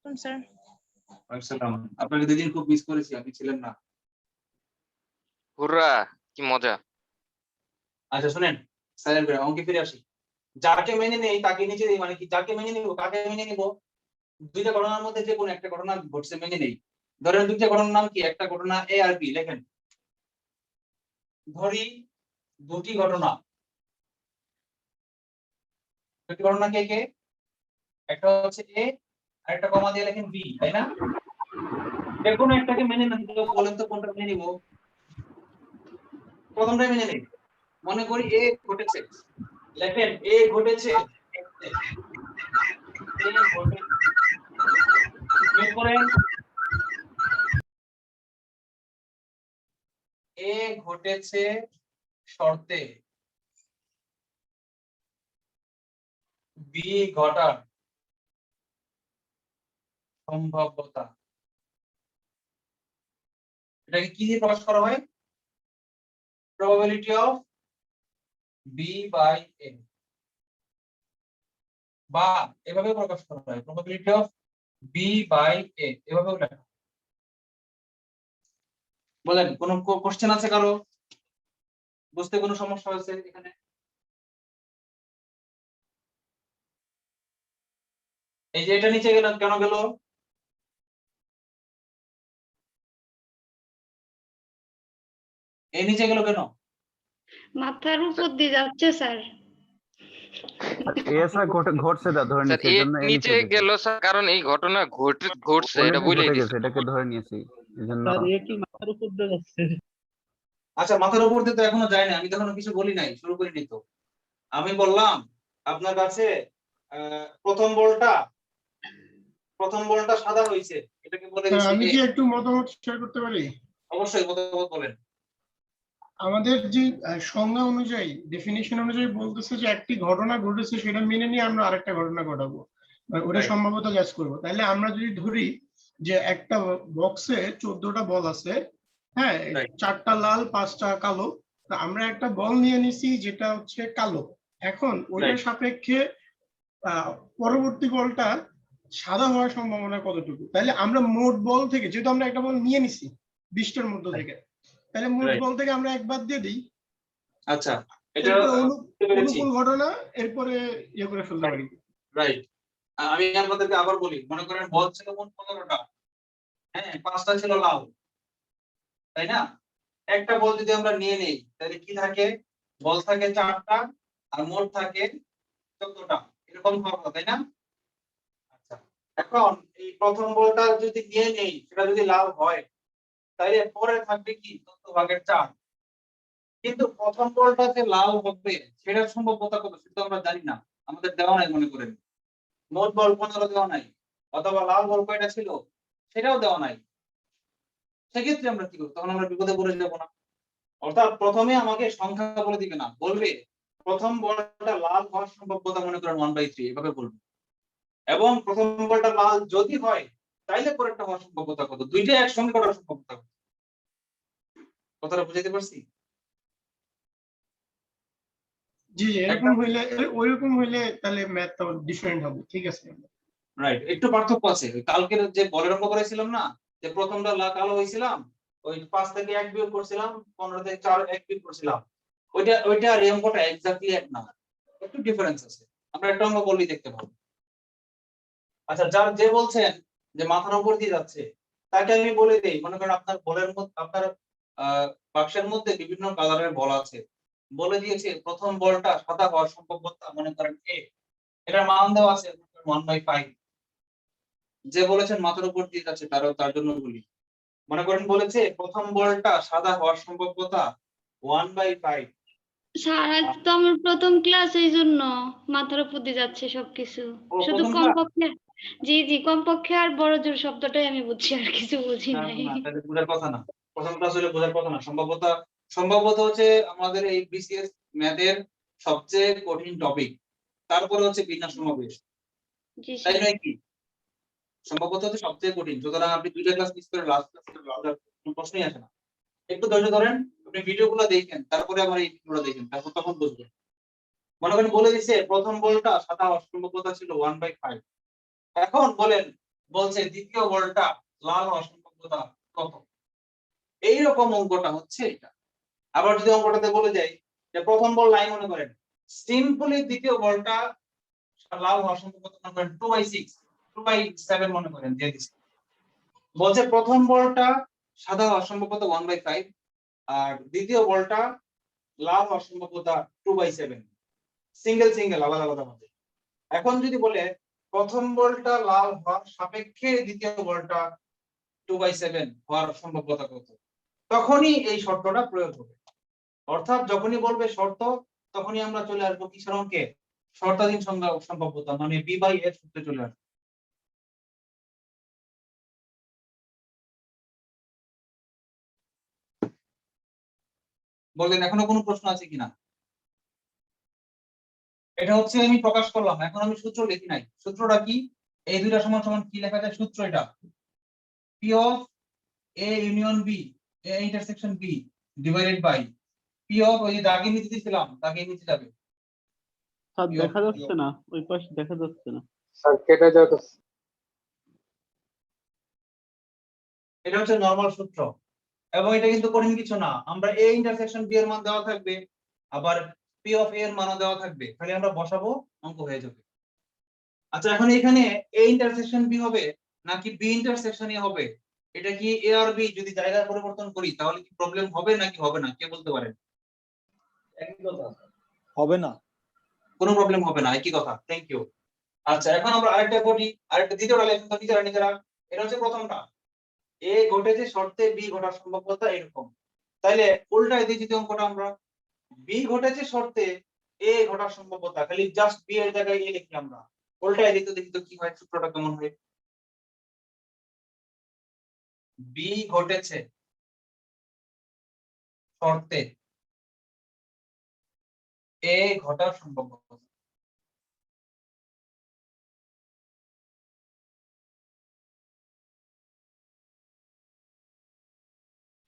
স্যার আসসালাম, আপনাকে দুদিন খুব মিস করেছি, আপনি ছিলেন না। হুররা, কি মজা। আচ্ছা শুনেন, সাইলেন্ট করে অঙ্কে ফিরে আসি। যাকে মেনে নেই তাকে নিচে দেই মানে কি? যাকে মেনে নিব কাকে মেনে নিব? দুইটা ঘটনার মধ্যে যে কোনো একটা ঘটনা ঘটছে মেনে নেই। ধরেন দুইটা ঘটনার নাম কি? একটা ঘটনা এ আর বি, লেখেন। ধরি দুটি ঘটনা, দুটি ঘটনা কে কে? একটা হচ্ছে এ আর একটা কমা দিয়ে লেখেন বি, তাই না? যে কোনো একটাকে মেনে নেন, তো বলেন তো কোনটা মেনে নিব? প্রথমটা মেনে নেই। মনে করি এ ঘটেছে, লেখেন এ ঘটেছে, বের করেন। এ ঘটেছে শর্তে বি ঘটার সম্ভাব্যতা। এটাকে কি দিয়ে প্রকাশ করা হয়? probability of b by a, বা এভাবে প্রকাশ করা হয় probability of b by a, এভাবেও লেখা। বলেন কোন কোশ্চেন আছে কারো? বুঝতে কোনো সমস্যা হয়েছে এখানে? এই যে এটা নিচে গেল, কেন গেল? এই নিচে গেল কেন? মাথার উপর দিয়ে যাচ্ছে স্যার। এসা ঘটছে দা ধরে স্যার নিয়েছি, এর এজন্য এ নিচে নিচে গেছে। গেল স্যার, কারণ এই ঘটনা ঘটছে, এটা অলরেডি বলেই ঘটে দিছে। গেছে, এটাকে ধরে নিয়েছি এজন্য। স্যার এ কি মাথার উপর দিয়ে যাচ্ছে? আচ্ছা মাথার উপর দিয়ে তো এখনো যায় না, আমি তো এখনো কিছু বলি নাই, শুরু করিনি তো। আমি বললাম আপনার কাছে প্রথম বলটা সাদা হয়েছে, এটাকে বলে দিচ্ছি আমি A। কি একটু মতামত শেয়ার করতে পারি? অবশ্যই মতামত বলেন। আমাদের যে সংজ্ঞা অনুযায়ী, ডেফিনিশন অনুযায়ী বলতেছে যে একটি ঘটনা ঘটেছে সেটা মেনে নিয়ে আমরা আরেকটা ঘটনা ঘটাবো, মানে ওটা Right. সম্ভাব্যতা জ্যাজ করবো। তাহলে আমরা যদি ধরি যে একটা বক্সে 14টা বল আছে, হ্যাঁ, Right. 4টা লাল 5টা কালো, তা আমরা একটা বল নিয়ে নিছি যেটা হচ্ছে কালো। এখন ওইটার Right. সাপেক্ষে পরবর্তী বলটা সাদা হওয়ার সম্ভাবনা কতটুকু? তাহলে আমরা মোট বল থেকে, যেহেতু আমরা একটা বল নিয়ে নিছি 20টার মধ্যে থেকে, তাহলে মোট Right. বল থেকে আমরা একবার দিয়ে দিই। আচ্ছা এটা এরপরে বুঝতে পেরেছি। অনুকূল ঘটনা এরপরে ইয়ে করে ফেলতে পারি। রাইট, আমি আপনাদেরকে আবার বলি, মনে করেন বল ছিল মোট 15টা, হ্যাঁ 5টা ছিল লাল, তাই না? একটা বল যদি আমরা নিয়ে নেই তাহলে কি থাকে? বল থাকে 4টা আর মোট থাকে 14টা, এরকম হওয়ার কথা, তাই না? আচ্ছা এখন এই প্রথম বলটা যদি নিয়ে নেই, সেটা যদি লাল হয় তাহলে পরে থাকবে কি 14 ভাগের 4। কিন্তু প্রথম বলটা যে লাল হবে সেটার সম্ভাব্যতা কত সেটা তো আমরা জানি না, আমাদের দেওয়া নাই। মনে করেন মোট বল 15 দেওয়া নাই, অথবা লাল বল কয়টা ছিল সেটাও দেওয়া নাই। সেক্ষেত্রে আমরা কি করব? তখন আমরা বিপদে পড়ে যাব না? অর্থাৎ প্রথমে আমাকে সংখ্যা বলে দিবে না, বলবে প্রথম বলটা লাল হওয়ার সম্ভাব্যতা মনে করেন 1/3, এভাবে বলবে। এবং প্রথম বলটা লাল যদি হয় তাইলে পরেরটা হওয়ার সম্ভাব্যতা কত? দুইটা একসঙ্গে করার সম্ভাব্যতা কত? কথাটা বুঝাইতে পারছি? জি, এরকম হইলে, ওইরকম হইলে তাহলে ম্যাথটা ডিফারেন্ট হবে। ঠিক আছে, রাইট, একটু পার্থক্য আছে। কালকের যে বলের অঙ্ক করেছিলাম না, যে প্রথমটা কালো হয়েছিলাম, ওই 5 থেকে 1 বিয়োগ করছিলাম, 15 থেকে 4 1 বিয়োগ করছিলাম, ওইটা আর এই অঙ্কটা এক্স্যাক্টলি এক না, একটু ডিফারেন্স আছে। আমরা একটা অঙ্ক করলেই দেখতে পাবো। আচ্ছা যে বলছেন যে মাথার উপর দিয়ে যাচ্ছে, তাকে আমি বলে দেই, মনে করেন আপনার বলের মধ্যে আপনার বাক্সের মধ্যে বিভিন্ন কালারের বল আছে, বলে দিয়েছে প্রথম বলটা সাদা হওয়ার সম্ভাব্যতা মনে করেন এ, এটার মান দেওয়া আছে 1/5। যে বলেছেন মাথার উপর দিয়ে যাচ্ছে তার জন্য বলি, মনে করেন বলেছে প্রথম বলটা সাদা হওয়ার সম্ভাব্যতা 1/5। স্যার আজ তো আমার প্রথম ক্লাস, এই জন্য মাথার উপর দিয়ে যাচ্ছে সবকিছু। ও, শুধু প্রথম class? কমপক্ষে, জি কমপক্ষে আর বড় জোর শব্দটাই আমি বুঝছি, আর কিছু বুঝি না, নাই। না, তাহলে বোঝার কথা না, প্রথম ক্লাস হলে বোঝার কথা না। সম্ভবত হচ্ছে আমাদের এই বিসিএস ম্যাথের সবচেয়ে কঠিন টপিক, তারপরে হচ্ছে বিন্যাস সমাবেশ, জি তাই স্যার। নয় কি? সম্ভবত হচ্ছে সবচেয়ে কঠিন, সুতরাং আপনি দুইটা ক্লাস মিস করে লাস্ট ক্লাস কোনো প্রশ্নই আসে না। একটু ধৈর্য ধরেন, আপনি ভিডিওগুলো দেখেন, তারপরে আমার এই ভিডিওটা দেখেন, তারপর তখন বুঝবেন। মনে করেন বলে দিচ্ছে প্রথম বলটা সাদা হওয়ার সম্ভাব্যতা ছিল 1/5। এখন বলছে দ্বিতীয় বলটা লাল হওয়ার সম্ভাব্যতা কত? এইরকম অঙ্কটা হচ্ছে এটা। আবার যদি অঙ্কটাতে বলে যাই যে প্রথম বল লাইন মনে করেন, সিম্পলি দ্বিতীয় বলটা লাল হওয়ার সম্ভাব্যতা মনে করেন 2/6, 2/7 মনে করেন দিয়ে দিচ্ছে। বলছে প্রথম বলটা সাদা হওয়ার সম্ভাব্যতা 1/5 আর দ্বিতীয় বলটা লাল হওয়ার সম্ভাব্যতা 2/7, সিঙ্গেল আলাদা আলাদা ভাবে। এখন যদি বলে প্রথম বলটা লাল হওয়ার সাপেক্ষে দ্বিতীয় বলটা 2/7 হওয়ার সম্ভাব্যতা কত, তখনই এই শর্তটা প্রয়োগ হবে। অর্থাৎ যখনই বলবে শর্ত, তখনই আমরা চলে আসবো কিসের অঙ্কে? শর্তাধীন সম্ভাব্যতা, মানে B/S সূত্রে চলে আসবো। বলেন এখনো কোনো প্রশ্ন আছে কিনা? এটা হচ্ছে আমি প্রকাশ করলাম, এখন আমি সূত্র লিখি নাই। সূত্রটা কি? এই দুইটা সমান সমান কি লেখা যায়? সূত্র এটা P of A union B, A intersection B divided by P of, ওই যে দাগে নিচে দিয়েছিলাম, দাগে নিচে যাবে। স্যার P of দেখা যাচ্ছে না, ওই পাশে দেখা যাচ্ছে না। স্যার কেটে যাচ্ছে। এটা হচ্ছে নরমাল সূত্র, এবং এটা কিন্তু কঠিন কিছু না। আমরা A intersection B এর মান দেওয়া থাকবে, আবার P of A এর মানও দেওয়া থাকবে, খালি আমরা বসাবো, অঙ্ক হয়ে যাবে। আচ্ছা, এখন এখানে A intersection B হবে নাকি B intersection A হবে? এটা কি A আর B যদি জায়গা পরিবর্তন করি তাহলে কি প্রবলেম হবে নাকি হবে না, কে বলতে পারেন? হবে না, কোনো প্রবলেম হবে না, একই কথা। Thank you. আচ্ছা, এখন আমরা আরেকটা করি, আরেকটা দ্বিতীয়টা লেখেন তো নিজেরা। এটা হচ্ছে প্রথমটা, A ঘটেছে শর্তে B ঘটার সম্ভাব্যতা এরকম। তাইলে উল্টায় দিই যদি অঙ্কটা আমরা, B ঘটেছে শর্তে A ঘটার সম্ভাব্যতা, খালি জাস্ট B এর জায়গায় A লিখি আমরা। উল্টায় দিতে দেখি তো কি হয়, সূত্রটা কেমন হয়। B ঘটেছে শর্তে A ঘটার সম্ভাব্যতা।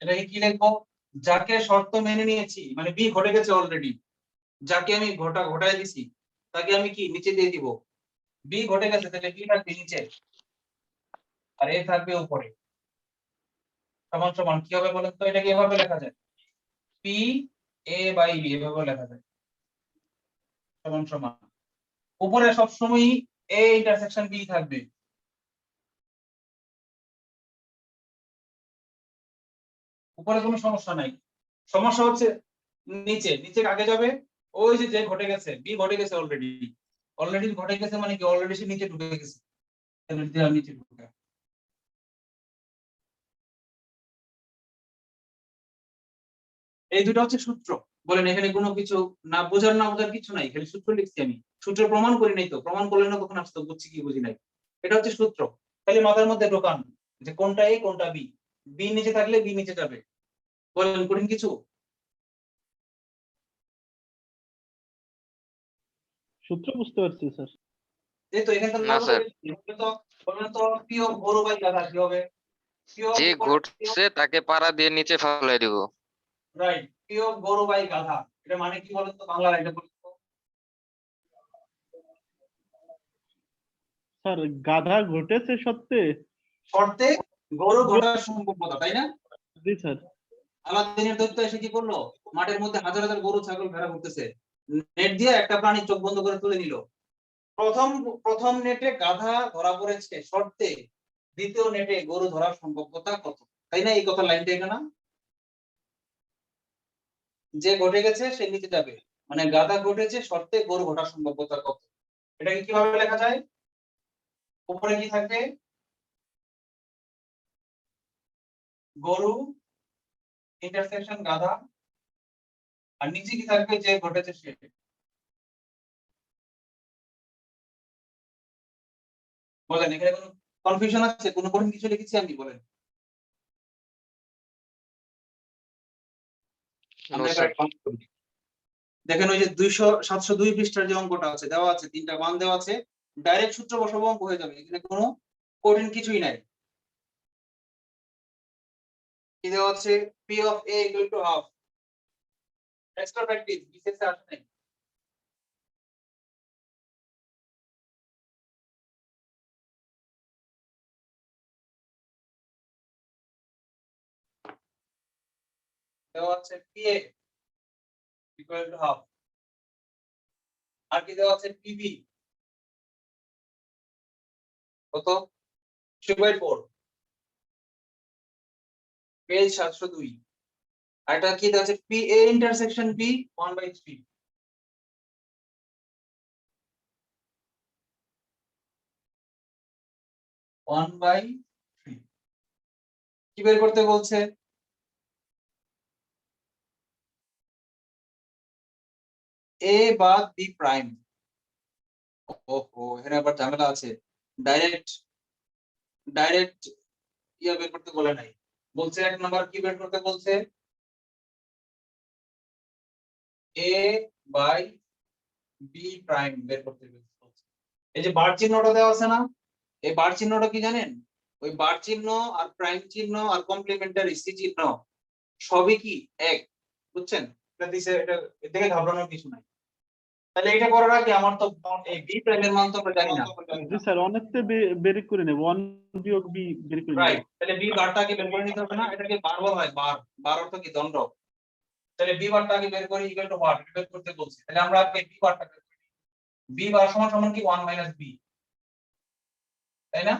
এটাকে কি লিখবো? যাকে শর্ত মেনে নিয়েছি, মানে B ঘটে গেছে অলরেডি, যাকে আমি ঘটায় দিছি তাকে আমি কি নিচে দিয়ে দিব। B ঘটে গেছে, তাহলে B থাকবে নিচে আর A থাকবে উপরে। সমান সমান কি হবে বলেন তো? এটাকে এভাবে লেখা যায়, P A বাই B, এভাবে লেখা যায়। সমান সমান উপরে সবসময় A ইন্টারসেকশন B থাকবে, উপরে কোনো সমস্যা নাই। সমস্যা হচ্ছে নিচে, নিচে আগে যাবে ওই যে ঘটে গেছে, B ঘটে গেছে অলরেডি ঘটে গেছে, মানে কি অলরেডি সে নিচে ঢুকে গেছে, নিচে ঢুকে। এই দুটো হচ্ছে সূত্র। বলেন এখানে কোনো কিছু না বোঝার কিছু নাই, খালি সূত্র লিখছি আমি, সূত্র প্রমাণ করি নাই তো, প্রমাণ করলে না তখন আসতো বুঝছি কি বুঝি নাই। এটা হচ্ছে সূত্র, খালি মাথার মধ্যে ঢোকান যে কোনটা A কোনটা B, B নিচে থাকলে B নিচে যাবে। বলেন কঠিন কিছু? সূত্র বুঝতে পারছি স্যার। এই তো এখানে না স্যার, বলেন তো P of গরু বাই গাধা কি হবে? P of যে ঘটছে তাকে পাড়া দিয়ে নিচে ফেলাই দিব। রাইট, P of গরু বাই গাধা, এটা মানে কি বলেন তো বাংলায়? এটা বলেন তো। স্যার গাধা ঘটেছে সত্যি শর্তে গরু ঘটার সম্ভাব্যতা, তাই না? জি স্যার। আলাদিনের দৈত্য এসে কি করলো? মাঠের মধ্যে হাজার হাজার গরু ছাগল ভেড়া ঘুরতেছে, নেট দিয়ে একটা প্রাণী চোখ বন্ধ করে তুলে নিল। প্রথম নেটে গাধা ধরা পড়েছে শর্তে দ্বিতীয় নেটে গরু ধরার সম্ভাব্যতা কত, তাই না? এই কথা লাইনটা এটা না? যে ঘটে গেছে সে নিচে যাবে, মানে গাধা ঘটেছে শর্তে গরু ঘটার সম্ভাব্যতা কত। এটাকে কিভাবে লেখা যায়? উপরে কি থাকবে? গরু ইন্টারসেকশন গাধা, আর নিচে কি থাকবে? যে ঘটেছে সে। বলেন এখানে কোনো কনফিউশন আছে? কোনো কঠিন কিছু লিখেছি আমি? বলেন। আমরা এবার count করি। দেখেন ওই যে 702 পৃষ্ঠার যে অঙ্কটা আছে দেওয়া আছে, তিনটা মান দেওয়া আছে, ডাইরেক্ট সূত্র বসাবো অঙ্ক হয়ে যাবে, এখানে কোনো কঠিন কিছুই নাই। কি দেওয়া আছে? p of a equal to half। Extra practice বিশেষ আসে নাই। দেওয়া আছে pa equal to half, আর কি দেওয়া আছে? pb কত? 3/4, পেজ 702। আর এটা কি দেওয়া আছে? pa intersection b 1/3। কি বের করতে বলছে? a বাদ b প্রাইম। ওহো, এখানে আবার ঝামেলা আছে। ডাইরেক্ট ইয়া বের করতে বলে নাই, বলছে এক নাম্বার কি বের করতে বলছে? a বাই b প্রাইম বের করতে বলছে। এই যে বার চিহ্নটা দেওয়া আছে না, এই বার চিহ্নটা কি জানেন? ওই বার চিহ্ন আর প্রাইম চিহ্ন আর কমপ্লিমেন্টারি সি চিহ্ন সবই কি এক, বুঝছেন? এটা দিছে, এটা এর থেকে ঘাবড়ানোর কিছু নাই। তাহলে এটা করার আগে আমার তো এই বি প্রাইমের মান তো আমরা জানি না। জি স্যার, অনেকতে বের করে নেব, 1 বিয়োগ b বের করে নেব। রাইট, তাহলে বি বারটাকে বের করে নিতে হবে না, এটাকে বার বলা হয়। বার অর্থ কি? দণ্ড। তাহলে বি বারটাকে বের করি ইকুয়াল টু হোয়াট বের করতে বলছি। তাহলে আমরা আগে বি বারটা বের করি। বি বার সমান সমান কি 1 মাইনাস বি, তাই না?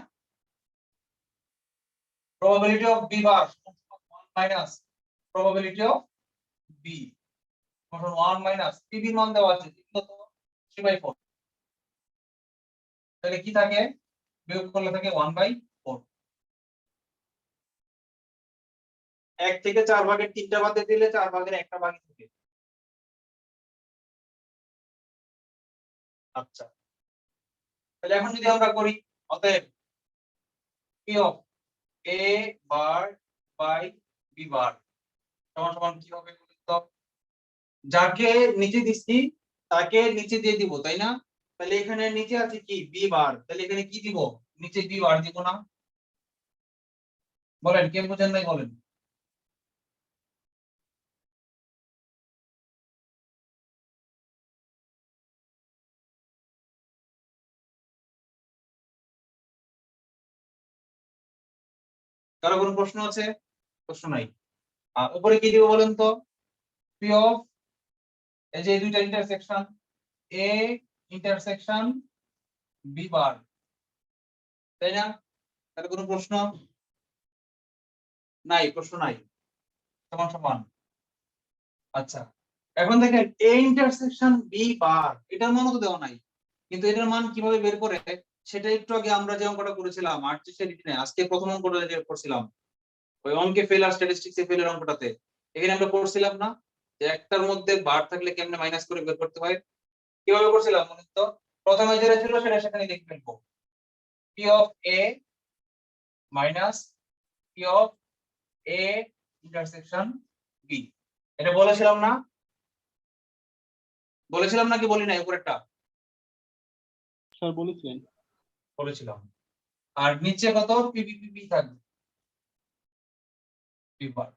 probability of b bar 1 minus probability of b 1 minus pb মান দেওয়া আছে কত? 3/4। তাহলে কি থাকে? বিয়োগ করলে থাকে 1/4। 1 থেকে 4 ভাগের 3টা বাদ দিলে 4 ভাগের 1টা বাকি থাকে। আচ্ছা, তাহলে এখন যদি আমরা করি, অতএব p of a bar by b bar সমান সমান কি হবে? তো যাকে নিচে দিচ্ছি তাকে নিচে দিয়ে দিব, তাই না? তাহলে এখানে নিচে আছে কি? বি বার, তাহলে এখানে কি দিব? নিচে বি বার দিব না? বলেন, কে বুঝেন নাই বলেন। কারো কোনো প্রশ্ন আছে? প্রশ্ন নাই। উপরে কি দিব বলেন তো? পি অফ এই যে দুইটা ইন্টারসেকশন এ ইন্টারসেকশন বি বার, তাই না? তার কোনো প্রশ্ন নাই? প্রশ্ন নাই, সমান সমান। আচ্ছা, এখন দেখেন এ ইন্টারসেকশন বি বার, এটার মানও তো দেওয়া নাই, কিন্তু এটার মান কিভাবে বের করে সেটা একটু আগে আমরা যে অঙ্কটা করেছিলাম 38 রিটেনে, আজকে প্রথম অঙ্কটা যে করছিলাম ওই অঙ্কে ফেল আর স্ট্যাটিস্টিক্সে ফেলের অঙ্কটাতে, এখানে আমরা করছিলাম না যে একটার মধ্যে বার থাকলে কেমনে মাইনাস করে বের করতে হয়? কিভাবে করছিলাম মনে তো? প্রথমে যেটা ছিল সেটা সেখানে লিখে ফেলবো, p of a minus p of a intersection b। এটা বলেছিলাম না? বলেছিলাম নাকি বলি নাই? উপরেরটা স্যার বলেছিলেন। বলেছিলাম। আর নিচে কত? pb থাকবে b বার।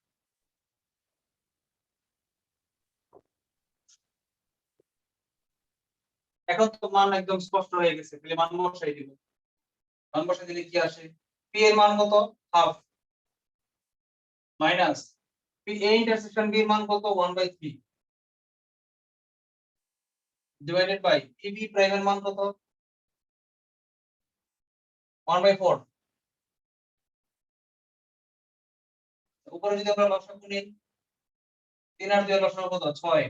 এখন তো মান একদম স্পষ্ট হয়ে গেছে, তাহলে মান বসাই দিব। মান বসাই দিলে কি আসে? p এর মান কত? Half minus p a intersection b এর মান কত? 1/3 ডিভাইডেড বাই pb প্রাইম এর মান কত? 1/4। উপরে যদি আমরা লসাগু নিই 3 আর 2 লসাগু কত 6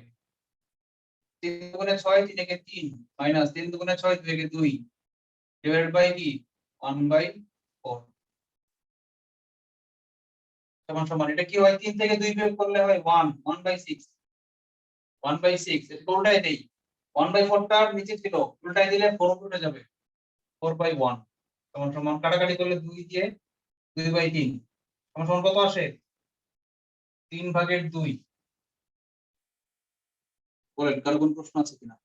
3 দুগুণে 6 3 একে 3 মাইনাস 3 দুগুণে 6 2 একে 2 ডিভাইডেড বাই কি 1/4 সমান সমান এটা কি হয় 3 থেকে 2 বিয়োগ করলে হয় 1 1/6 1/6 এটা উল্টাই দেই 1/4 টা নিচে ছিল উল্টাই দিলে 4 উঠে যাবে 4/1 সমান সমান কাটাকাটি করলে 2 দিয়ে 2/3 সমান সমান কত আসে 3/2 বলেন কারো কোনো প্রশ্ন আছে কিনা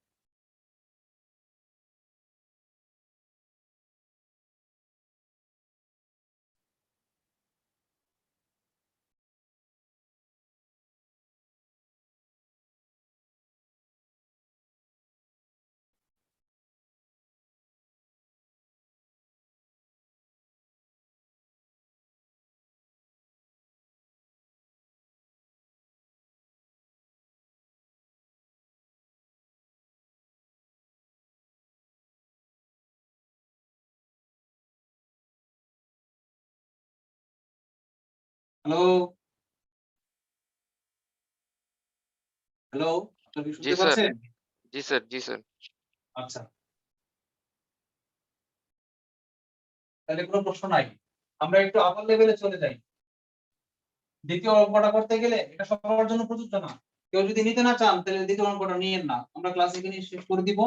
হ্যালো হ্যালো আপনি কি জি শুনতে স্যার পাচ্ছেন জি স্যার জি স্যার আচ্ছা তাহলে কোনো প্রশ্ন নাই আমরা একটু আপার লেভেলে চলে যাই দ্বিতীয় অঙ্কটা করতে গেলে এটা সবার জন্য প্রযোজ্য না কেউ যদি নিতে না চান তাহলে দ্বিতীয় অঙ্কটা নিয়েন না আমরা ক্লাস এখানে শেষ করে দিব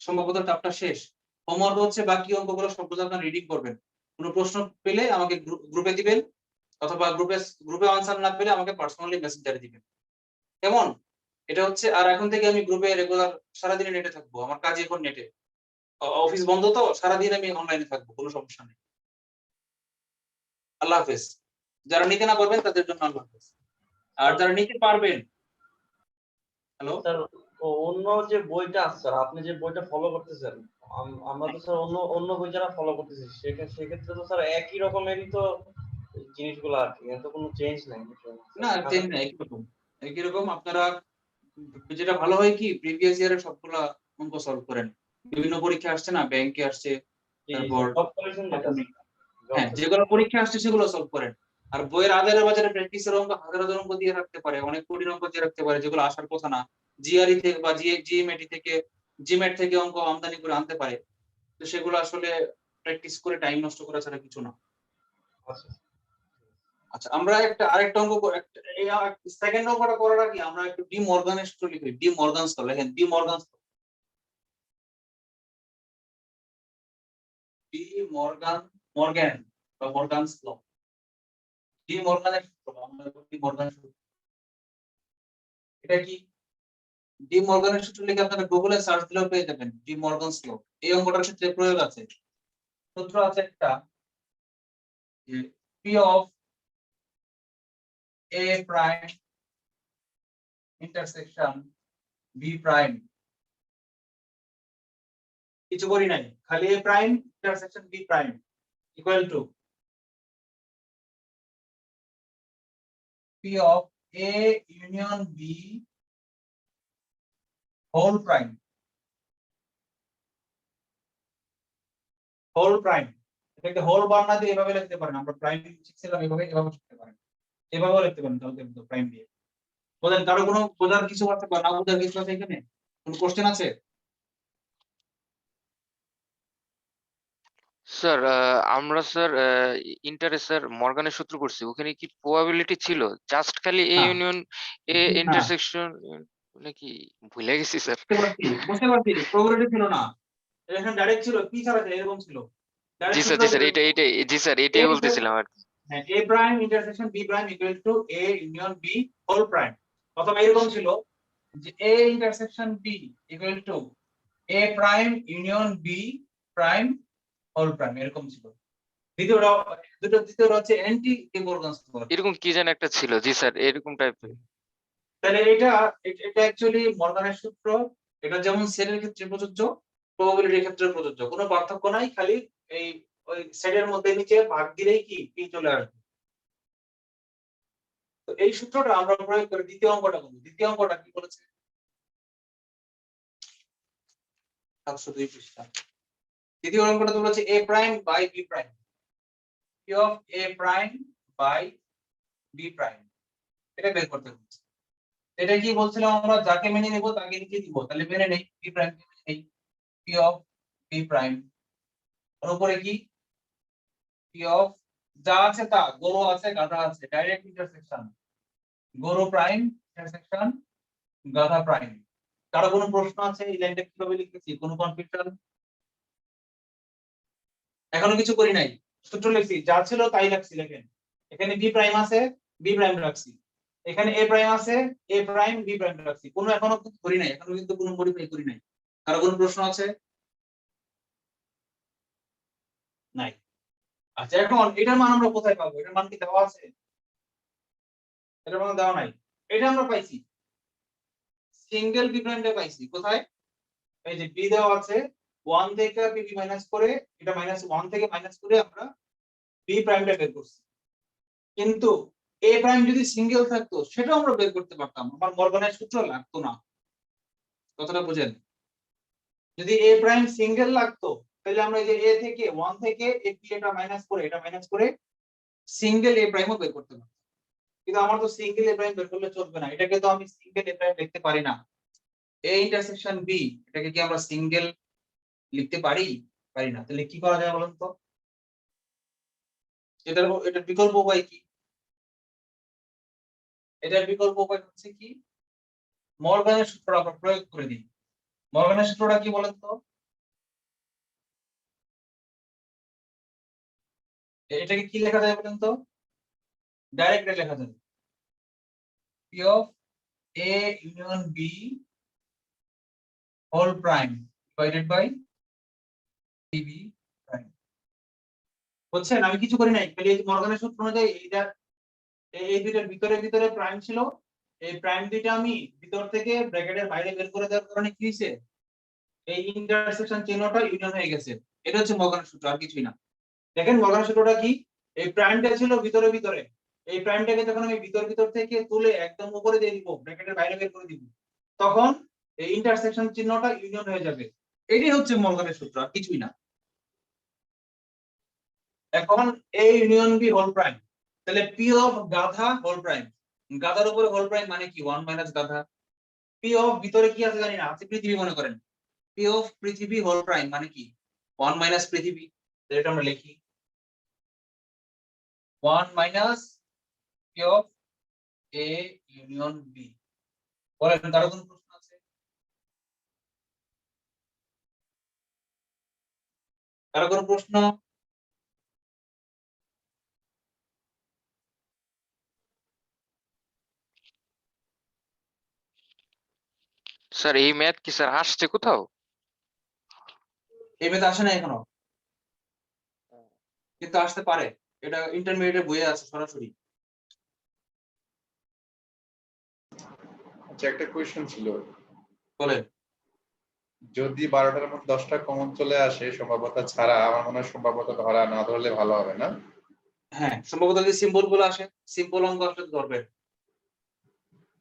সম্ভবত চ্যাপ্টার শেষ হোমওয়ার্ক হচ্ছে বাকি অঙ্কগুলো সবগুলো আপনারা রিডিং করবেন কোনো প্রশ্ন পেলে আমাকে গ্রুপে দিবেন অথবা গ্রুপে আনসার না পেলে আমাকে পার্সোনালি মেসেঞ্জারে দিবেন কেমন এটা হচ্ছে আর এখন থেকে আমি গ্রুপে রেগুলার সারাদিন নেটে থাকবো আমার কাজ এখন নেটে অফিস বন্ধ তো সারাদিন আমি অনলাইনে থাকবো কোনো সমস্যা নেই আল্লাহ হাফেজ যারা নিতে না পারবেন তাদের জন্য আল্লাহ হাফেজ আর যারা নিতে পারবেন হ্যালো স্যার অন্য যে বইটা আছে স্যার আপনি যে বইটা ফলো করতেছেন আমরা তো স্যার অন্য অন্য বই যারা ফলো করতেছি সেক্ষেত্রে তো স্যার একই রকমেরই তো জিনিসগুলো আর কি এত কোনো চেঞ্জ নাই না চেঞ্জ নাই একই রকম আপনারা যেটা ভালো হয় কি প্রিভিয়াস ইয়ারের সবগুলা অঙ্ক সলভ করেন বিভিন্ন পরীক্ষা আসছে না ব্যাংকে আসছে তারপর হ্যাঁ যেগুলো পরীক্ষা আসছে সেগুলো সলভ করেন আর বইয়ের আধারে বাজারে প্র্যাকটিসের অঙ্ক হাজার হাজার অঙ্ক দিয়ে রাখতে পারে অনেক কঠিন অঙ্ক দিয়ে রাখতে পারে যেগুলো আসার কথা না জিআরই থেকে বা জিএমএটি থেকে জিমেট থেকে অঙ্ক আমদানি করে আনতে পারে তো সেগুলো আসলে প্র্যাকটিস করে টাইম নষ্ট করা ছাড়া কিছু না আচ্ছা আমরা আরেকটা অঙ্ক সেকেন্ড অঙ্কটা করার আগে আমরা একটু ডি মর্গানের সূত্র লিখি ডি মর্গানস ল লেখেন ডি মর্গানস মর্গান বা মর্গানস ল ডি মর্গানের সূত্র আমরা ডি মর্গানের সূত্র এটা কি ডি মর্গানের সূত্র লিখে আপনারা গুগলে সার্চ দিলেও পেয়ে যাবেন ডি মর্গানস ল এই অঙ্কটার ক্ষেত্রে প্রয়োগ আছে সূত্র আছে একটা যে P of A prime intersection B prime কিছু করি নাই খালি A prime intersection B prime equal to P of A union B whole prime এটাকে হোল বানানা দিয়ে এভাবে লিখতে পারেন আমরা প্রাইম শিখছিলাম এভাবে লিখতে পারেন এভাবেও লিখতে পারেন তাহলে প্রাইম দিয়ে বলেন কারো কোনো বোঝার কিছু আছে বা না বোঝার কিছু আছে এখানে কোনো কোশ্চেন আছে স্যার আমরা স্যার ইন্টারে স্যার মর্গানের সূত্র করছি ওখানে কি প্রবাবিলিটি ছিল জাস্ট খালি এ ইউনিয়ন এ ইন্টারসেকশন নাকি ভুলে গেছি স্যার বুঝতে পারছি প্রবাবিলিটি ছিল না এখানে ডাইরেক্ট ছিল পি ছাড়া এরকম ছিল জি স্যার জি স্যার এটাই বলতেছিলাম আর হ্যাঁ a prime intersection b prime equal to a union b whole prime অথবা এরকম ছিল যে a intersection b equal to a prime union b prime whole prime এরকম ছিল দ্বিতীয়টা হচ্ছে অ্যান্টি ডি মর্গানস ল এরকম কি যেন একটা ছিল জি স্যার এরকম টাইপের তাহলে এটা অ্যাকচুয়ালি মর্গানের সূত্র এটা যেমন সেলের ক্ষেত্রে প্রযোজ্য প্রবাবিলিটির ক্ষেত্রে প্রযোজ্য কোনো পার্থক্য নাই খালি এই ওই সেটের মধ্যে নিচে ভাগ দিলেই কি পি চলে আসবে তো এই সূত্রটা আমরা প্রয়োগ করে দ্বিতীয় অঙ্কটা করব দ্বিতীয় অঙ্কটা কি বলেছে 702 পৃষ্ঠা দ্বিতীয় অঙ্কটা তো বলেছে a prime by b prime p of a prime by b prime এটা বের করতে বলছে এটা কি বলছিলাম আমরা, যাকে মেনে নেব তাকে লিখে দিব, তাহলে মেনে নেই পি প্রাইম মেনে নেই, পি অফ পি প্রাইম এর উপরে কি পি অফ যা আছে তা, গরু আছে গাধা আছে, ডাইরেক্ট ইন্টারসেকশন গরু প্রাইম ইন্টারসেকশন গাধা প্রাইম। কারো কোনো প্রশ্ন আছে এই লাইনটা কিভাবে লিখেছি, কোনো কনফিউশন? এখনো কিছু করি নাই, সূত্র লিখছি, যা ছিল তাই রাখছি। দেখেন এখানে বি প্রাইম আছে, বি প্রাইম রাখছি, এখানে এ প্রাইম আছে, এ প্রাইম বি প্রাইম রাখছি, কোনো এখনো করি নাই, এখনো কিন্তু কোনো মডিফাই করি নাই। কারো কোনো প্রশ্ন আছে? নাই। আচ্ছা এখন এটার মান আমরা কোথায় পাবো? এটার মান কি দেওয়া আছে? এটার মান দেওয়া নাই, এটা আমরা পাইছি সিঙ্গেল বি প্রাইমটা পাইছি কোথায়? এই যে বি দেওয়া আছে 1 থেকে বি মাইনাস করে, এটা -1 থেকে মাইনাস করে আমরা বি প্রাইমটা বের করছি। কিন্তু এ প্রাইম যদি সিঙ্গেল থাকতো সেটাও আমরা বের করতে পারতাম, আমার মর্গানের সূত্র লাগতো না। কথাটা বুঝেন? যদি এ প্রাইম সিঙ্গেল লাগতো তাহলে আমরা এই যে এ থেকে 1 থেকে এ পি এটা মাইনাস করে সিঙ্গেল এ প্রাইমও বের করতে পারতাম। কিন্তু আমার তো সিঙ্গেল এ প্রাইম বের করলে চলবে না, এটাকে তো আমি সিঙ্গেল এ প্রাইম লিখতে পারি না। এ ইন্টারসেকশন বি এটাকে কি আমরা সিঙ্গেল লিখতে পারি? পারি না। তাহলে কি করা যায় বলুন তো? এটার বিকল্প উপায় কি? এটার বিকল্প উপায় হচ্ছে কি, মর্গানের সূত্রটা আমরা প্রয়োগ করে দিই। মর্গানের সূত্রটা কি বলেন তো? এটাকে কি লেখা যায় বলেন তো? ডাইরেক্ট লেখা যায় P of A union B whole prime divided by B prime. বুঝছেন? আমি কিছু করি নাই, খালি এই মর্গানের সূত্র অনুযায়ী এইটা এই দুইটার ভিতরে প্রাইম ছিল, এই প্রাইম দুইটা আমি ভিতর থেকে ব্র্যাকেটের বাইরে বের করে দেওয়ার কারণে কি হয়েছে, এই ইন্টারসেকশন চিহ্নটা ইউনিয়ন হয়ে গেছে। এটা হচ্ছে মর্গানের সূত্র, আর কিছুই না। দেখেন মর্গানের সূত্রটা কি, এই প্রাইমটা ছিল ভিতরে, এই প্রাইমটাকে যখন আমি ভিতর থেকে তুলে একদম উপরে দিয়ে দিব, ব্র্যাকেটের বাইরে বের করে দিব, তখন এই ইন্টারসেকশন চিহ্নটা ইউনিয়ন হয়ে যাবে। এটাই হচ্ছে মর্গানের সূত্র, আর কিছুই না। এখন A union B whole prime, তাহলে পি অফ গাধা হোল প্রাইম, গাধার উপরে হোল প্রাইম মানে কি 1 মাইনাস গাধা। পি অফ ভিতরে কি আছে জানি না, আছে পৃথিবী মনে করেন, পি অফ পৃথিবী হোল প্রাইম মানে কি 1 মাইনাস পৃথিবী। তাহলে এটা আমরা লিখি 1 minus P of A union B. বলেন কারো কোনো প্রশ্ন আছে? কারো কোনো প্রশ্ন? স্যার এই ম্যাথ কি স্যার আসছে কোথাও? এই মেথড আসে না এখনো, কিন্তু আসতে পারে। এটা ইন্টারমিডিয়েট বইয়ে আছে সরাসরি। আচ্ছা একটা কোয়েশ্চেন ছিল, বলেন। যদি 12টার মধ্যে 10টা কমন চলে আসে সম্ভাব্যতা ছাড়া, আমার মনে হয় সম্ভাব্যতা ধরা না ধরলে ভালো হবে না? হ্যাঁ সম্ভবত যদি সিম্বল গুলো আসে, সিম্পল অঙ্ক আসলে ধরবেন,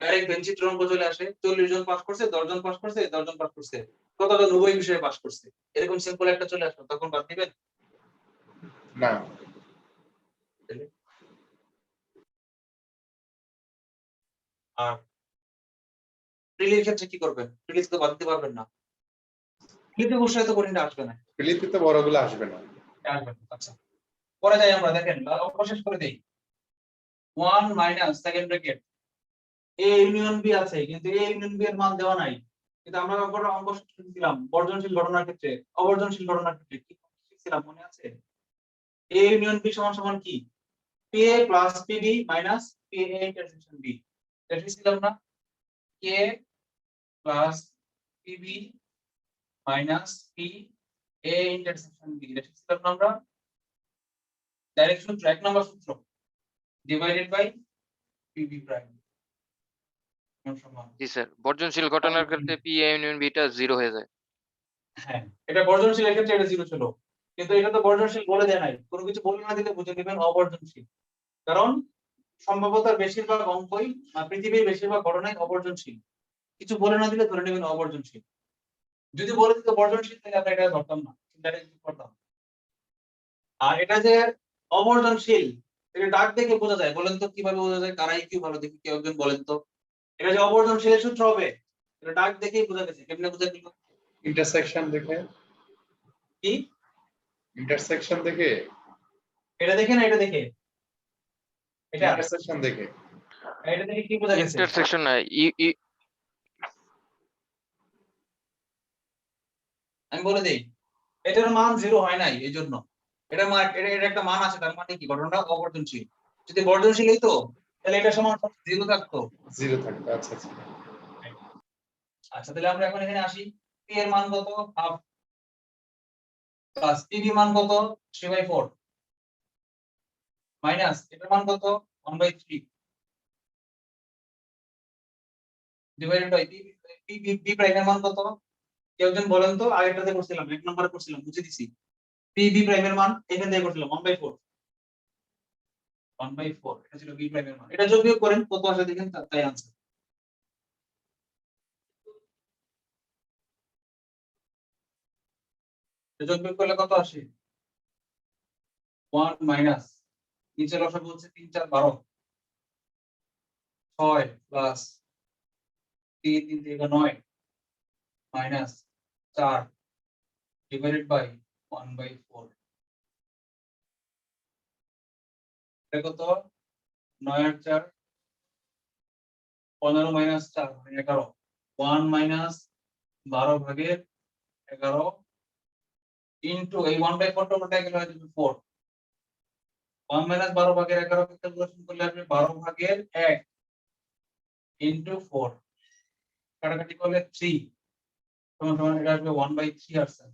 ডাইরেক্ট ভেঞ্চিত্র অঙ্ক চলে আসে, 40 জন পাস করছে, 10 জন পাস করছে, 10 জন পাস করছে, কতটা 90 বিষয়ে পাস করছে, এরকম সিম্পল একটা চলে আসলো, তখন বাদ দিবেন না। আর প্রিলির ক্ষেত্রে কি করবেন? প্রিলিজ তো বাদ দিতে পারবেন না, প্রিলিতে বসে তো কঠিনটা আসবে না, প্রিলিতে তো বড়গুলো আসবে না। আসবে না। আচ্ছা পরে যাই আমরা, দেখেন অবশেষ করে দেই 1 minus second bracket A union B আছে, কিন্তু এ ইউনিয়ন বি এর মান দেওয়া নাই, কিন্তু আমরা অঙ্ক শিখেছিলাম বর্জনশীল ঘটনার ক্ষেত্রে, অবর্জনশীল ঘটনার ক্ষেত্রে কি শিখেছিলাম মনে আছে? এ ইউনিয়ন বি সমান সমান কি P A plus P B minus P A intersection B. এটা শিখেছিলাম না? কে plus P B minus P A intersection B, এটা শিখেছিলাম না আমরা? ডাইরেক্ট সূত্র, 1 নম্বর সূত্র, divided by P B prime সমান। জি স্যার, বর্জনশীল ঘটনার ক্ষেত্রে পি এ ইউনিয়ন বিটা 0 হয়ে যায়। হ্যাঁ এটা বর্জনশীল ক্ষেত্রে এটা 0 ছিল, কিন্তু এটা তো বর্জনশীল বলে দেয় নাই, কোনো কিছু বলে না দিলে বুঝে নেবেন অবর্জনশীল, কারণ সম্ভবতার বেশিরভাগ অঙ্কই পৃথিবীর বেশিরভাগ ঘটনাই অবর্জনশীল, কিছু বলে না দিলে ধরে নেবেন অবর্জনশীল। যদি বলে দিত বর্জনশীল তাহলে আমরা এটা ধরতাম না, ডাইরেক্ট করতাম। আর এটা যে অবর্জনশীল, এটা ডাক দেখে বোঝা যায়, বলেন তো কিভাবে বোঝা যায়? কারাই কি ভালো দেখি কেউ একজন বলেন তো। এটা যে অবর্ধনশীলের সূত্র হবে এটা ডাক দেখেই বোঝা গেছে। কেমনে বোঝা গেল? ইন্টারসেকশন দেখে, কি ইন্টারসেকশন দেখে, এটা দেখে না এটা দেখে, এটা ইন্টারসেকশন দেখে। এটা দেখে কি বোঝা গেছে? ইন্টারসেকশন না আমি বলে দেই এটার মান 0 হয় নাই এই জন্য এটা এটা একটা মান আছে, তার মানে কি ঘটনাটা অবর্ধনশীল। যদি বর্ধনশীল হইতো তাহলে এটা সমান 0 থাকতো। 0 থাকবে। আচ্ছা আচ্ছা। আচ্ছা তাহলে আমরা এখন এখানে আসি। p এর মান কত? হাফ প্লাস pb মান কত? 3/4 মাইনাস এটার মান কত? 1/3 ডিভাইডেড বাই p প্রাইমের মান কত? কেউ একজন বলেন তো? আগেরটাতে করছিলাম, এক নম্বরে করছিলাম, বুঝে দিছি। pb প্রাইমের মান এখান থেকে করছিলাম 1/4 1/4 এটা ছিল b প্রাইমের মান। এটা যোগ বিয়োগ করেন কত আসে দেখেন, তাই आंसर। যোগ বিয়োগ করলে কত আসে? 1 মাইনাস নিচে লসাগু হচ্ছে 3 4 12 6 প্লাস 3 3 থেকে 9 মাইনাস 4 ডিভাইডেড বাই 1/4 এটা কত? 9 আর 4 15 মাইনাস 4 মানে 11 1 মাইনাস 12 ভাগের 11 ইনটু এই 1/4 টা উল্টে গেলে হয়ে যাবে 4 1 মাইনাস 12 ভাগের 11 ক্যালকুলেশন করলে আসবে 12 ভাগের 1 ইনটু 4 কাটাকাটি করলে 3 সমান সমান এটা আসবে 1/3 আসছে।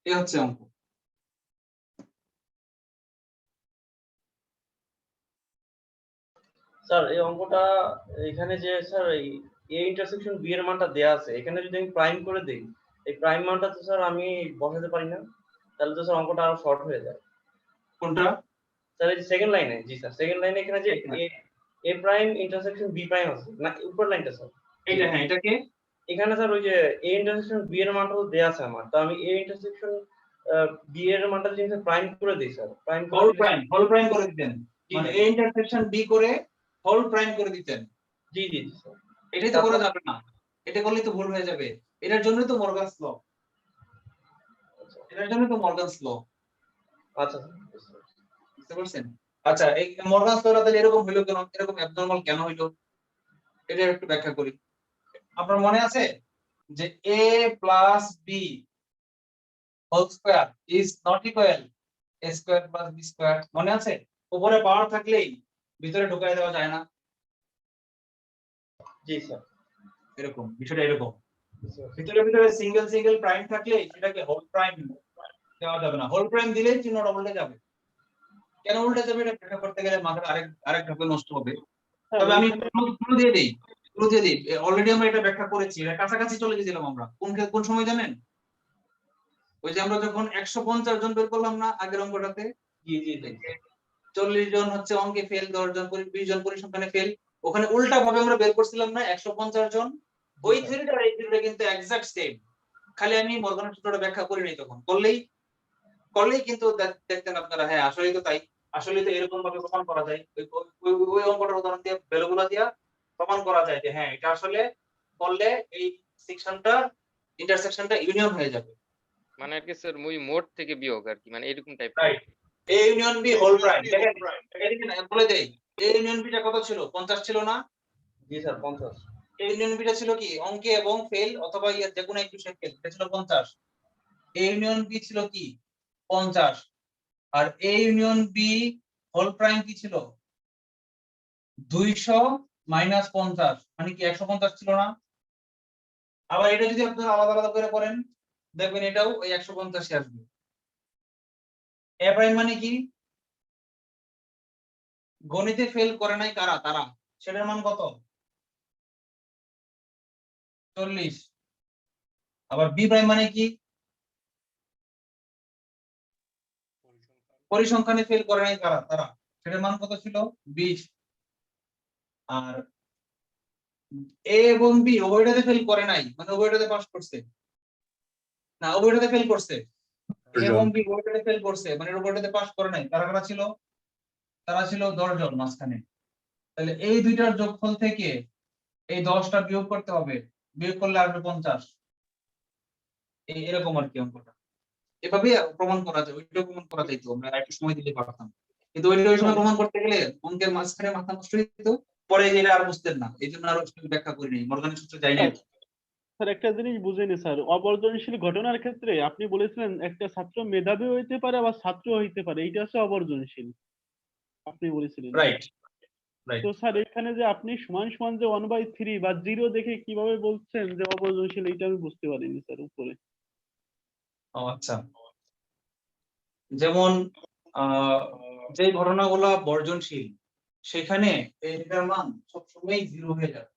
এই হচ্ছে অঙ্ক। স্যার এই অঙ্কটা এখানে যে স্যার এই a ইন্টারসেকশন b এর মানটা দেয়া আছে, এখানে যদি আমি প্রাইম করে দেই, এই প্রাইম মানটা তো স্যার আমি বসাতে পারি না, তাহলে তো স্যার অঙ্কটা আরো শর্ট হয়ে যায়। কোনটা? স্যার এই সেকেন্ড লাইনে, জি স্যার সেকেন্ড লাইনে এখানে যে a prime intersection b prime আছে না, উপর লাইনটা স্যার এইটা, হ্যাঁ এটা কি? এখানে স্যার ওই যে a ইন্টারসেকশন b এর মানটা তো দেয়া আছে আমার, তো আমি a ইন্টারসেকশন b এর মানটা যদি প্রাইম করে দেই স্যার, প্রাইম হোল প্রাইম করে দিতেন, মানে a ইন্টারসেকশন b করে হোল প্রাইম করে দিতেন। জি জি স্যার, এটাই তো করা যাবে না, এটা করলেই তো ভুল হয়ে যাবে। এটার জন্যই তো মর্গানস ল, এটার জন্যই তো মর্গানস ল। আচ্ছা বুঝতে পারছেন? আচ্ছা এই মর্গানস লটা তাহলে এরকম হইলো কেন, এরকম অ্যাবনরমাল কেন হইলো, এটা একটু ব্যাখ্যা করি। আপনার মনে আছে যে a plus b whole square is not equal a square plus b square, মনে আছে? উপরে পাওয়ার থাকলেই ভিতরে ঢুকাই দেওয়া যায় না। জি স্যার, এরকম বিষয়টা এরকম, ভিতরে সিঙ্গেল সিঙ্গেল প্রাইম থাকলে সেটাকে হোল প্রাইম দেওয়া যাবে না, হোল প্রাইম দিলেই চিহ্নটা উল্টে যাবে। কেন উল্টে যাবে এটা ব্যাখ্যা করতে গেলে মাথার আরেক ধাপে নষ্ট হবে। তবে আমি ক্লু দিয়ে দিই, অলরেডি আমরা এটা ব্যাখ্যা করেছি, এটা কাছাকাছি চলে গেছিলাম আমরা। কোন সময় জানেন? ওই যে আমরা যখন 150 জন বের করলাম না আগের অঙ্কটাতে, জি জি 40 জন হচ্ছে অঙ্কে ফেল, 10 জন 20 জন পরিসংখ্যানে ফেল, ওখানে উল্টা ভাবে আমরা বের করছিলাম না 150 জন। ওই থিওরিটা এই থিওরিটা কিন্তু এক্সাক্ট সেম, খালি আমি মর্গানের সূত্রটা ব্যাখ্যা করি নাই তখন। করলেই কিন্তু দেখতেন আপনারা, হ্যাঁ আসলেই তো তাই, আসলেই তো এরকম ভাবে প্রমাণ করা যায়। ওই অঙ্কটার উদাহরণ দিয়ে ভ্যালুগুলো দিয়ে প্রমাণ করা যায় যে হ্যাঁ এটা আসলে করলে এই সেকশনটা ইন্টারসেকশনটা ইউনিয়ন হয়ে যাবে, মানে আর কি স্যার ওই মোড থেকে বিয়োগ আর কি, মানে এরকম type. Right. a union b whole prime, দেখেন এদিকে না বলে দেই, a ইউনিয়ন b টা কত ছিল? 50 ছিল না? জি স্যার 50। a ইউনিয়ন b টা ছিল কি অঙ্কে এবং ফেল অথবা যে কোনো এক বিষয়ে ফেল, এটা ছিল 50। a ইউনিয়ন b ছিল কি 50, আর a union b whole prime কি ছিল 200 মাইনাস 50, মানে কি 150 ছিল না? আবার এটা যদি আপনারা আলাদা আলাদা করে করেন দেখবেন এটাও ওই 150 আসবে। a প্রাইম মানে কি গণিতে ফেল করে নাই কারা, তারা, সেটার মান কত? 40। আবার b প্রাইম মানে কি পরিসংখ্যানে ফেল করে নাই কারা, তারা, সেটার মান কত ছিল? 20। আর a এবং b উভয়টাতে ফেল করে নাই, মানে উভয়টাতে পাস করছে না, উভয়টাতে ফেল করছে, a এবং b উভয়টাতে ফেল করছে, মানে উভয়টাতে পাস করে নাই, কারা কারা ছিল? তারা ছিল 10 জন মাঝখানে। তাহলে এই দুইটার যোগফল থেকে এই 10টা বিয়োগ করতে হবে, বিয়োগ করলে আসবে 50। এরকম আর কি অঙ্কটা। এভাবে প্রমাণ করা যায়, ওইটাও প্রমাণ করা যাইতো, আমরা একটু সময় দিলে পারতাম, কিন্তু ওই সময় প্রমাণ করতে গেলে অঙ্কের মাঝখানে মাথা নষ্ট হয়ে যেত, পরে এটা আর বুঝতেন না, এই জন্য আরো ব্যাখ্যা করিনি, মর্গানের সূত্রে যাই নাই। স্যার একটা জিনিস বুঝেনি স্যার, অবর্জনশীল ঘটনার ক্ষেত্রে আপনি বলেছিলেন একটা ছাত্র মেধাবী হইতে পারে আবার ছাত্র হইতে পারে, এইটা হচ্ছে অবর্জনশীল আপনি বলেছিলেন। রাইট। তো স্যার এখানে যে আপনি সমান সমান যে 1/3 বা 0 দেখে কিভাবে বলছেন যে অবর্জনশীল, এইটা আমি বুঝতে পারিনি স্যার উপরে। আচ্ছা, যেমন যে ঘটনাগুলো বর্জনশীল সেখানে এটার মান সবসময় 0 হয়ে যাবে,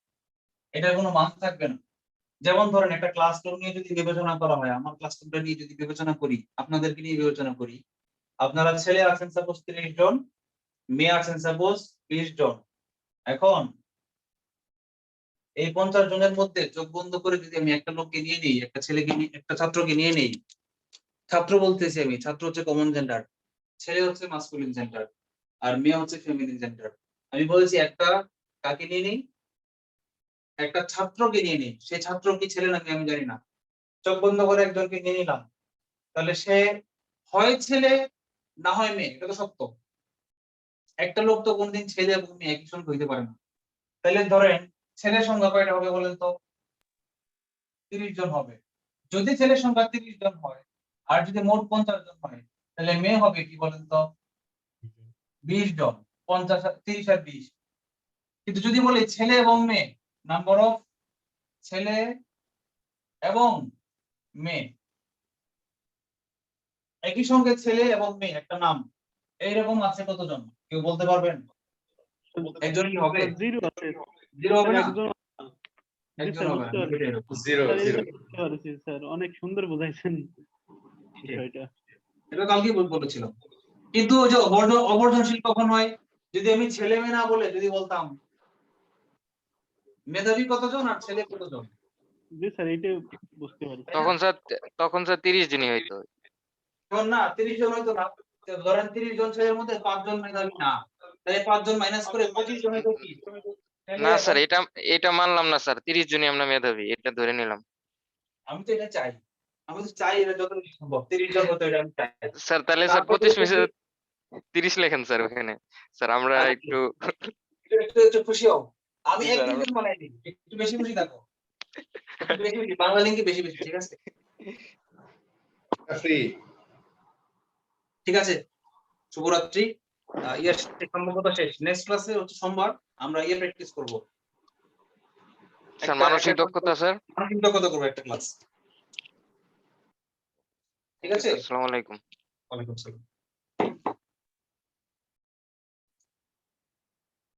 এটার কোনো মান থাকবে না। যেমন ধরেন একটা ক্লাসরুম নিয়ে যদি বিবেচনা করা হয়, আমার ক্লাসরুমটা নিয়ে যদি বিবেচনা করি, আপনাদেরকে নিয়ে বিবেচনা করি, আপনারা ছেলে আছেন সাপোজ 30 জন, মেয়ে আছেন সাপোজ 20 জন। এখন এই 50 জনের মধ্যে চোখ বন্ধ করে যদি আমি একটা লোককে নিয়ে নেই, একটা ছেলেকে নিয়ে, একটা ছাত্রকে নিয়ে নেই, ছাত্র বলতেছি আমি, ছাত্র হচ্ছে কমন জেন্ডার, ছেলে হচ্ছে মাসকুলিন জেন্ডার, আর মেয়ে হচ্ছে ফেমিনিন জেন্ডার। আমি বলেছি একটা কাকে নিয়ে নেই, একটা ছাত্রকে নিয়ে নেই, সেই ছাত্র কি ছেলে নাকি আমি জানি না, চোখ বন্ধ করে একজনকে নিয়ে নিলাম, তাহলে সে হয় ছেলে না হয় মেয়ে, এটা তো সত্য। একটা লোক তো কোনদিন ছেলে এবং মেয়ে একই সঙ্গে হইতে পারে না। তাহলে ধরেন ছেলের সংখ্যা কয়টা হবে বলেন তো? 30 জন হবে। যদি ছেলের সংখ্যা 30 জন হয় আর যদি মোট 50 জন হয়, তাহলে মেয়ে হবে কি বলেন তো? 20 জন। 50 30 আর 20। কিন্তু যদি বলি ছেলে এবং মেয়ে, নাম্বার অফ ছেলে এবং মেয়ে, একই সঙ্গে ছেলে এবং মেয়ে একটা নাম, এইরকম আছে কতজন কেউ বলতে পারবেন? একজনই হবে? 0 আছে 0 হবে না? একজন। জি একজন স্যার হবে না, বুঝতে পারছি। জিরো স্যার জিরো এটা বুঝতে পারছি স্যার, অনেক সুন্দর বুঝাইছেন বিষয়টা। এটা কালকেই বলেছিলাম। কিন্তু ওই যে অবর্জনশীল কখন হয়? যদি আমি ছেলে মেয়ে না বলে যদি বলতাম মেধাবী কতজন আর ছেলে কতজন, জি স্যার এইটা বুঝতে পারছি। তখন স্যার 30 জনই হইতো। তখন না 30 জন হয়তো না। ধরেন 30 জন ছেলের মধ্যে 5 জন মেধাবী না, তাহলে 5 জন মাইনাস করে 25 জন হয়তো কি ছেলে না এবং স্যার, এটা মানলাম না স্যার, 30 জনই আমরা মেধাবী, এটা ধরে নিলাম। আমি তো এটা চাই, আমি তো চাই এটা যত বেশি সম্ভব 30 জন হতো, এটা আমি চাই। স্যার তাহলে স্যার তারপর 25 মিশে 30 লেখেন স্যার ওখানে। স্যার আমরা একটু একটু খুশি হও, আমি জি এক স্যার, দিন বানাই দিই, একটু বেশি খুশি থাকো, একটু বেশি বেশি বাংলা লিঙ্কে বেশি বেশি, ঠিক আছে? ফ্রি। ঠিক আছে, শুভরাত্রি। ইয়ার সম্ভবত শেষ, নেক্সট ক্লাসে হচ্ছে সোমবার, আমরা ইয়ে প্র্যাকটিস করব, স্যার মানসিক দক্ষতা স্যার। মানসিক দক্ষতা করবো একটা ক্লাস, ঠিক আছে? আসসালামু আলাইকুম। ওয়ালাইকুম আসসালাম।